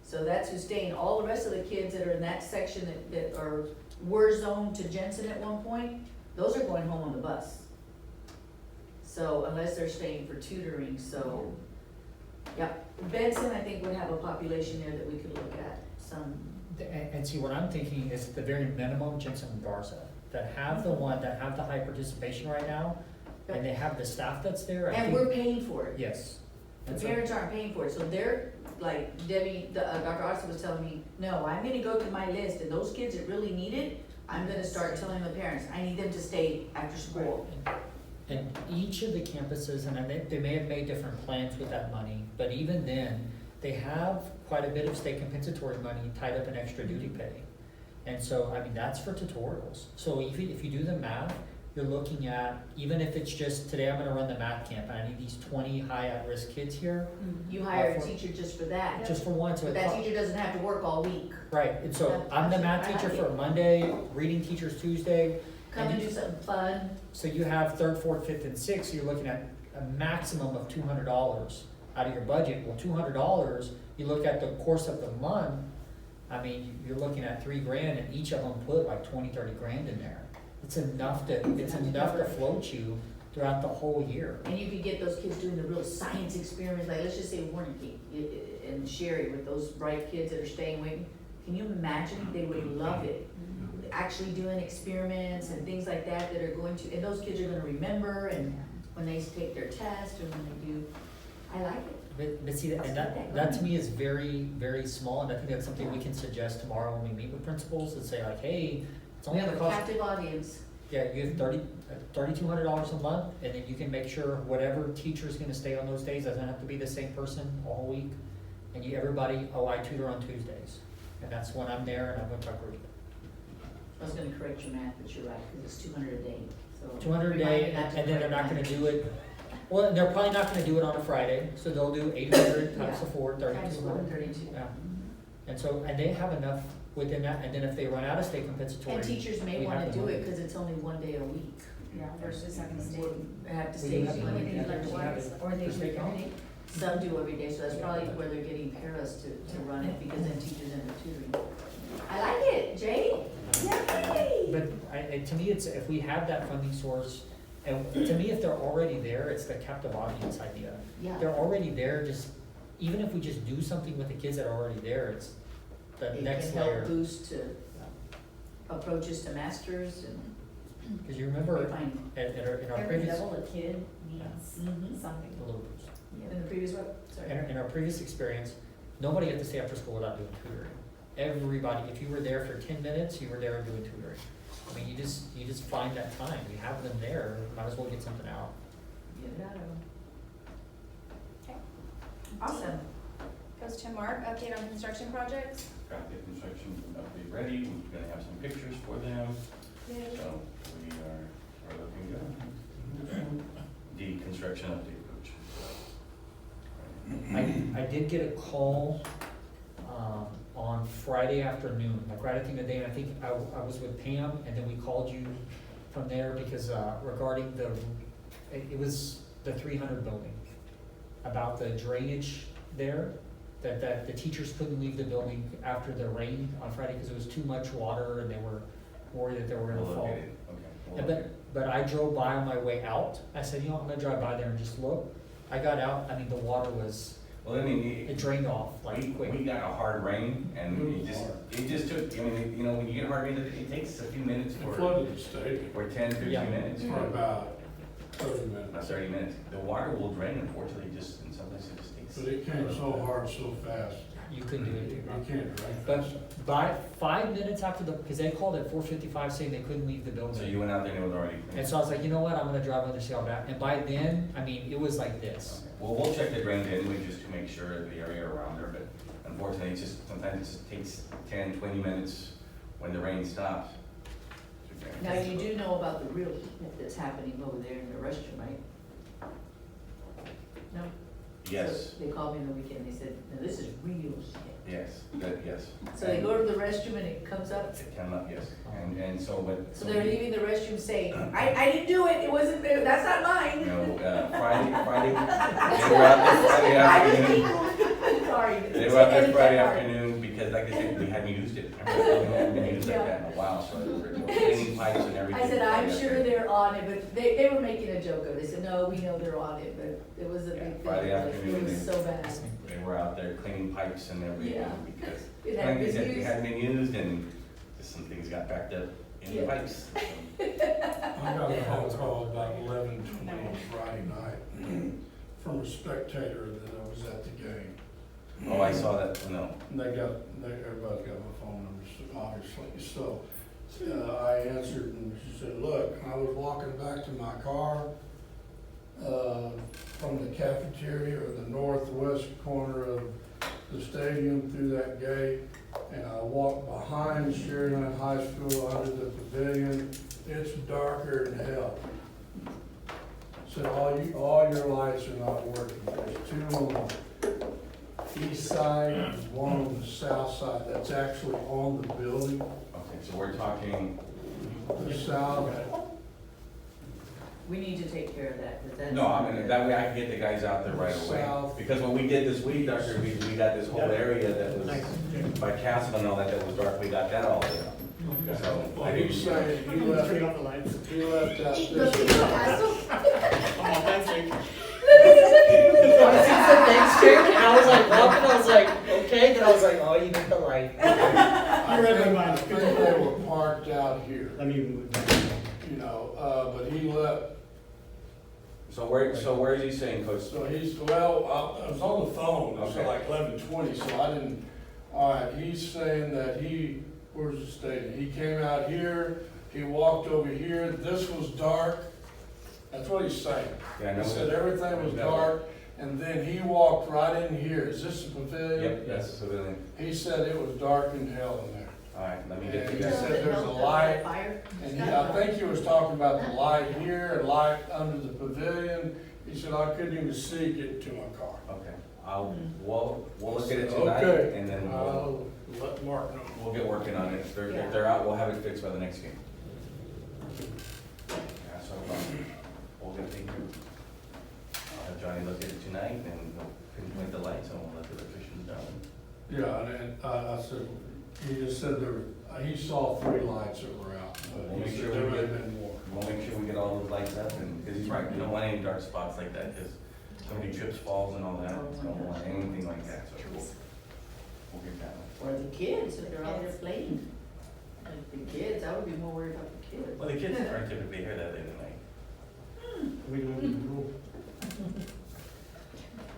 So that's who's staying, all the rest of the kids that are in that section were zoned to Jensen at one point, those are going home on the bus. So unless they're staying for tutoring, so, yeah, Benson, I think would have a population there that we could look at, some. And see, what I'm thinking is at the very minimum, Jensen and Garza, that have the one, that have the high participation right now, and they have the staff that's there, I And think. we're paying for it. Yes. The And so- parents aren't paying for it, so they're, like Debbie, Dr. Arce was telling me, no, I'm gonna go to my list, and those kids that really need it, I'm gonna start telling the parents, I need them to stay after school. And each of the campuses, and they may have made different plans with that money, but even then, they have quite a bit of state compensatory money tied up in extra duty pay. And so, I mean, that's for tutorials. So if you do the math, you're looking at, even if it's just, today I'm gonna run the math camp, and I need these 20 high at-risk kids here, You hire a teacher just for that, just for one, so but it that costs. teacher doesn't have to work all week, Right, and so I'm the math teacher for Monday, reading teachers Tuesday. come and do something fun. So you have third, fourth, fifth, and sixth, you're looking at a maximum of $200 out of your budget. Well, $200, you look at the course of the month, I mean, you're looking at $3,000, and each of them put like 20, 30 grand in there. It's enough to float you throughout the whole year. And you could get those kids doing the real science experiments, like, let's just say Warnicki and Sherry with those bright kids that are staying with me. Can you imagine, they would love it. Actually doing experiments and things like that that are going to, and those kids are gonna remember, and when they take their test or when they do, I like it. But see, and that to me is very, very small, and I think that's something we can suggest tomorrow when we meet with principals, and say like, hey, it's We only have gonna a cost. captive audience. Yeah, you have $3,200 a month, and then you can make sure whatever teacher's gonna stay on those days doesn't have to be the same person all week. And everybody, I tutor on Tuesdays, and that's when I'm there, and I'm with our group. I was gonna correct your math, but you're right, because it's 200 a day, so. 200 a remind day, me not to and then they're not correct gonna that. do it, well, they're probably not gonna do it on a Friday, so they'll do 800 times Yeah. the 4, Times 4, 3,200. 32. Yeah. And so, and they have enough within that, and then if they run out of state compensatory. And teachers may we have wanna the do money. it, cause it's only one day a week. Yeah, versus having to stay. They have to We stay have two the money. days. They do like We have twice, it or they for do state every count. day. Some do every day, so that's probably where they're getting paras to run it, because then teachers end up tutoring. I like it, Jay. Yay! But to me, it's, if we have that funding source, and to me, if they're already there, it's the captive audience idea. Yeah. They're already there, just, even if we just do something with the kids that are already there, it's the It next can layer. help boost to approaches to masters and. Cause you remember, Fine. in our Every previous, level of kid needs Mhm. something. a little boost. In the previous what? Sorry. In our previous experience, nobody had to stay after school without doing tutoring. Everybody, if you were there for 10 minutes, you were there doing tutoring. I mean, you just find that time, you have them there, might as well get something out. Get it out of them. Okay. Awesome. Goes to Mark, update on construction projects. Got the construction update ready, we're gonna have some pictures for them, so we are looking good. The construction update, coach. I did get a call, on Friday afternoon, like right at the end of the day, and I think I was with Pam, and then we called you from there because, regarding it was the 300 building, about the drainage there, that the teachers couldn't leave the building after the rain on Friday because it was too much water and they were worried that they were gonna We'll look fall. at it. Okay. We'll Yeah, look at it. but I drove by on my way out, I said, you know, I'm gonna drive by there and just look. I got out, I mean, the water was, Well, I mean, it drained off like quick. we got a hard rain and it just took, I mean, you know, when you get hard rain, it takes a few minutes It for, flooded the stadium 10, 15 Yeah. minutes. for about 30 About minutes. 30 minutes. The water will drain, unfortunately, just, in some places, it just takes. But it came so hard, so fast. You couldn't do You it. can't drain But fast. by 5 minutes after because they called at 4:55 saying they couldn't leave the building. So you went out there and it was already. And so I was like, you know what, I'm gonna drive under see how bad, and by then, I mean, it was like this. Okay. Well, we'll check the drains anyway, just to make sure the area around there, but unfortunately, it's just, sometimes it just takes 10, 20 minutes when the rain stops. to drain. Now, you do know about the real heat that's happening over there in the restroom, right? No? Yes, So they called me on the weekend, they said, no, this is real shit. yes, good, yes. So they go to the restroom and it comes up, It came up, yes, and so, but. so they're leaving the restroom saying, I didn't do it, it wasn't, that's not mine. No, Friday, they were out there Friday afternoon. Sorry. They were out there Friday afternoon because, like I said, we hadn't used it. Remember, the building hadn't been used like that in a while, so they were cleaning pipes and everything. I said, I'm Friday sure afternoon. they're on it, but they were making a joke of it, they said, no, we know they're on it, but it was a Yeah, big thing, Friday like, afternoon, it was they- so bad. They were out there cleaning pipes and everything Yeah. because, It like hadn't I been said, it used. hadn't been used and just some things got backed up in the Yeah. pipes. So, I got a phone call about 11:20 Friday night from a spectator that was at the game. Oh, I saw that, no. And everybody's got my phone numbers, obviously, so, I answered and she said, look, I was walking back to my car, from the cafeteria or the northwest corner of the stadium through that gate, and I walked behind Sheridan High School under the pavilion, it's darker than hell. Said, all your lights are not working, there's two on the east side and one on the south side, that's actually on the building, Okay, so we're talking, the south. We need to take care of that, because that's. no, I mean, that way I can get the guys out there right away. South. Because what we did this week, Doctor, we got this whole area that was by Castle and all that was dark, we got that all lit up. So, Well, he's saying he left out this. And I was like walking, I was like, okay, then I was like, oh, you got the light. I think they were parked out here, Let me move that. you know, but he left, so where is he saying, Coach? so I was on the phone, it was Okay. like 11:20, so I didn't, all right, he's saying that where's the stadium? He came out here, he walked over here, this was dark, that's what he's saying. Yeah, I know. He said everything was dark, and then he walked right in here, is this the pavilion? Yep, that's the pavilion. He said it was dark in hell in there. All right, let me get Yeah, the he guys. said there's a light, Fire? and I think he was talking about the light here, and light under the pavilion. He said, I couldn't even see getting to my car. Okay, we'll look at it tonight Okay. and then I'll let Mark know. we'll get working on it. If they're out, we'll have it fixed by the next game. Yeah, so, we'll get the, I'll have Johnny look at it tonight and we'll pinpoint the lights and we'll let the electricians know. Yeah, and I said, he just said he saw 3 lights that were out, but We'll he make said sure there we may have get- been more. We'll make sure we get all those lights up and, because he's right, we don't want any dark spots like that because somebody trips, falls and all that. We don't want anything like that, so we'll get that one. Or the kids, if they're out there playing. Like the kids, I would be more worried about the kids. Well, the kids aren't typically here that late at night. We don't even know.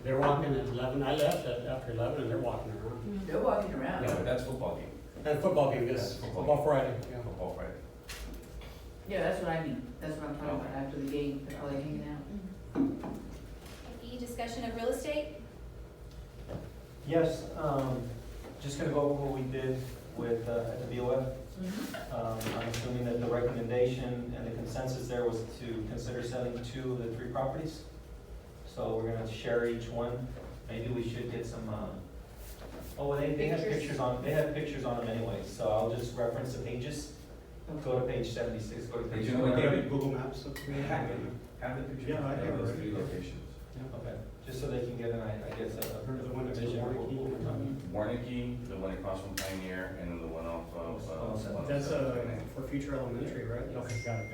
They're walking at 11, I left after 11 and they're walking around. They're walking around. Yeah, but that's football game, And football game, That's this, football. football Friday, yeah. football Friday. Yeah, that's what I mean, that's what I'm talking about, after the game, they're probably hanging out. Any discussion of real estate? Yes, just gonna go over what we did with, at the BOF. I'm assuming that the recommendation and the consensus there was to consider selling 2 of the 3 properties. So we're gonna share each one. Maybe we should get some, Oh, well, they have pictures on them anyway, so I'll just reference the pages. Go to page 76, go to page. You know what, David? Google Maps. Have the picture Yeah, I of have those it. 3 locations. Okay, just so they can get an, I guess, There's a one that's in vision of what Warwick. we're talking about. Warnicki, the one across from Pioneer, and then the one off of, That's for future elementary, right? Okay, got it.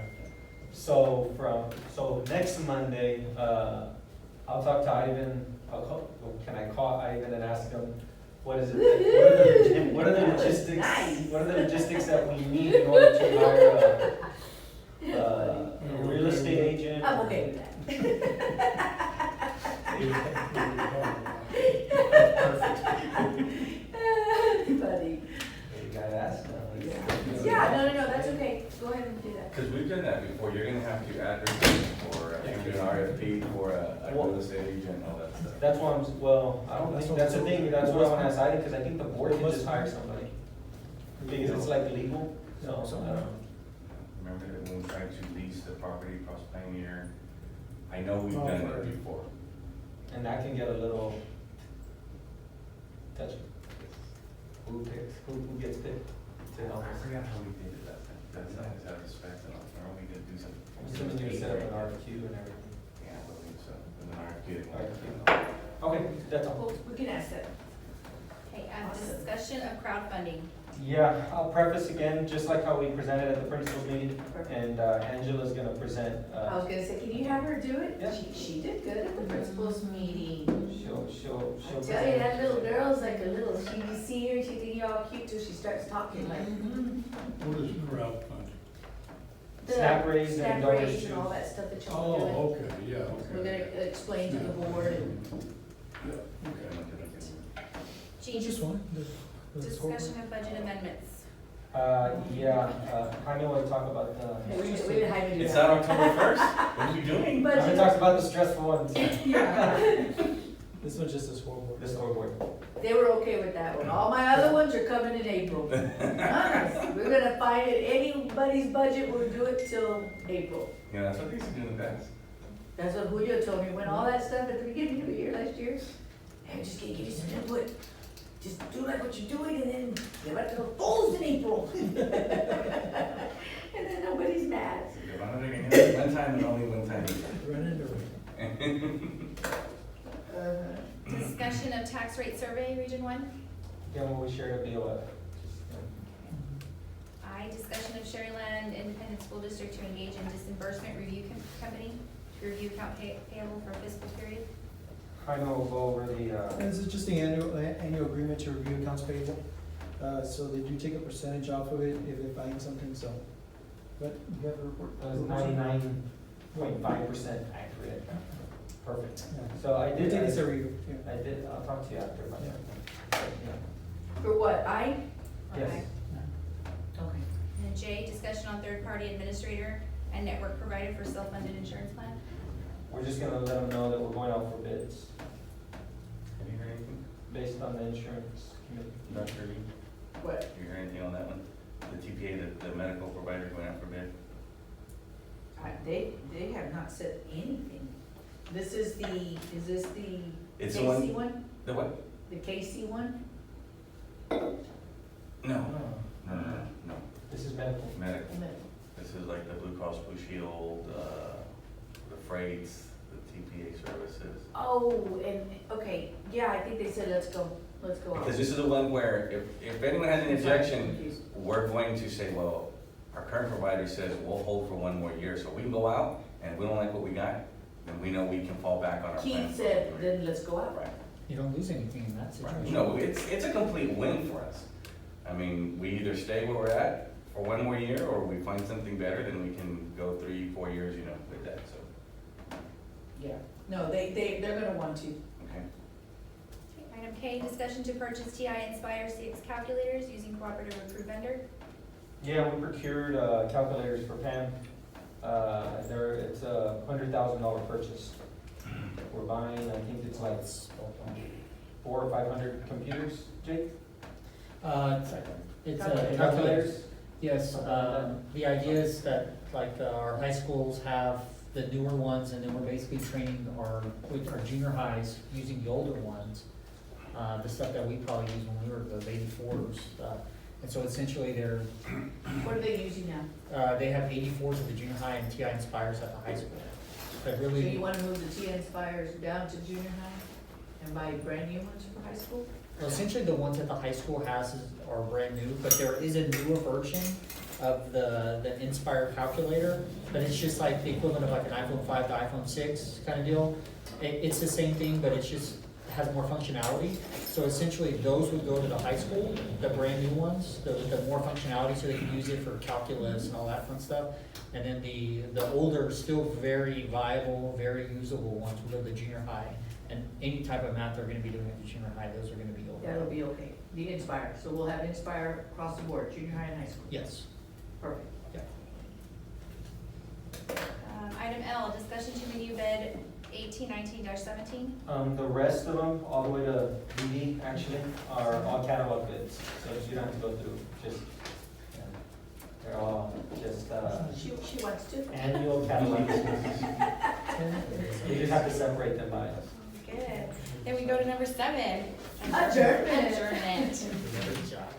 So next Monday, I'll talk to Ivan, can I call Ivan and ask him, what is it, what are the logistics, what are the logistics that we need in order to hire a real estate agent? I'm okay with that. Buddy. You gotta ask now. Yeah, no, that's okay, go ahead and do that. Because we've done that before, you're gonna have to advertise for, do an RFP for a real estate agent and all that stuff. That's why I don't think, that's the thing, that's what I wanna ask Ivan, because I think the board can just hire somebody. Because it's like legal, so, I don't know. Remember that when we tried to lease the property across Pioneer, I know we've done it before. And that can get a little touchy. Who gets picked? To help I us? forgot how we did it that time. That's not as out of respect and all. Remember we did do something? I'm assuming you set up an RFQ and everything. Yeah, I believe so. With an RFQ. Okay, that's all. Well, we can ask that. Okay, discussion of crowdfunding. Yeah, I'll preface again, just like how we presented at the principals meeting, and Angela's gonna present, I was gonna say, can you have her do it? Yeah. She did good at the principals meeting. she'll I tell present. you, that little girl's like a little, you see her, she think you're all cute till she starts talking like. What is crowdfunding? the Snap raise and snap donors raise and to- all that stuff that y'all doing. Oh, okay, yeah, okay. We're gonna explain to the board and. G, Just one. discussion of budget amendments. Jaime will talk about the. We didn't have to do It's that. not October 1st? What are we doing? Jaime talks about the stressful ones, This one's just a scoreboard. the scoreboard. They were okay with that one. All my other ones are coming in April. Honest. We're gonna find it, anybody's budget, we'll do it till April. Yeah, that's what they used to do in the past. That's what Julio told me, when all that stuff at the beginning of the year last year, hey, just gonna give you some input. Just do like what you're doing and then get back to the fools in April. And then nobody's mad. If I'm not gonna hit it one time and only one time. Run into it. Discussion of tax rate survey, Region 1. Again, when we shared a BOF. I, discussion of Sherryland Independent School District to engage in disbursement review company to review account payable for fiscal period. Jaime will go over the, This is just the annual agreement to review accounts payable. So they do take a percentage off of it if they're buying something, so. But you have a report? 99.5% accurate. Perfect. Yeah. So I We did, take this every year, yeah. I did, I'll talk to you after about that. For what, Yes. Okay. Okay. And then J, discussion on third-party administrator and network provider for self-funded insurance plan. We're just gonna let them know that we're going out for bids Have you heard anything? based on the insurance committee. Dr. Lee, What? have you heard anything on that one? The TPA, the medical provider going out for bid? They have not said anything. Is this the It's the KC one, one? the what? The KC one? No, no. This is medical. Medical. This is like the Blue Cross Blue Shield, the freights, the TPA services. Oh, and, okay, yeah, I think they said let's go out. Because this is the one where if anyone has an That's why I'm objection, confused. we're going to say, well, our current provider says we'll hold for one more year, so we can go out, and if we don't like what we got, then we know we can fall back on our plan. Keith said, then let's go out. Right, You don't lose anything in that right. situation. No, it's a complete win for us. I mean, we either stay where we're at for one more year, or we find something better, then we can go 3-4 years, with that, so, Yeah, no, they're gonna want to. okay. Item K, discussion to purchase TI Inspire CX calculators using cooperative approved vendor. Yeah, we procured calculators for Pam. It's a $100,000 purchase. We're buying, I think it's like 400 or 500 computers, Jake? It's Calculators? Yes, the idea is that like our high schools have the newer ones and then we're basically training our junior highs using the older ones. the stuff that we probably used when we were the '84s. And so essentially they're, What are they using now? they have '84s at the junior high and TI Inspires at the high school. But So really. you wanna move the T Inspires down to junior high and buy brand new ones for high school? Well, essentially, the ones that the high school are brand new, but there is a newer version of the Inspire calculator, but it's just like the equivalent of like an iPhone 5 to iPhone 6 kind of deal. It's the same thing, but it's just has more functionality. So essentially, those would go to the high school, the brand new ones, the more functionality, so they can use it for calculus and all that fun stuff. And then the older, still very viable, very usable ones will go to the junior high. And any type of math they're gonna be doing at the junior high, those are gonna be over. That'll be okay. The Inspire, so we'll have Inspire across the board, junior high and high school. Yes. Perfect. Yeah. Item L, discussion to renew bid 1819-17. The rest of them, all the way to BD actually, are all catalog bids, so you don't have to go through, just, yeah, they're all just, She wants to. annual catalog bids. You just have to separate them by. Good. Then we go to number 7. Adjournment. Adjournment. Good job.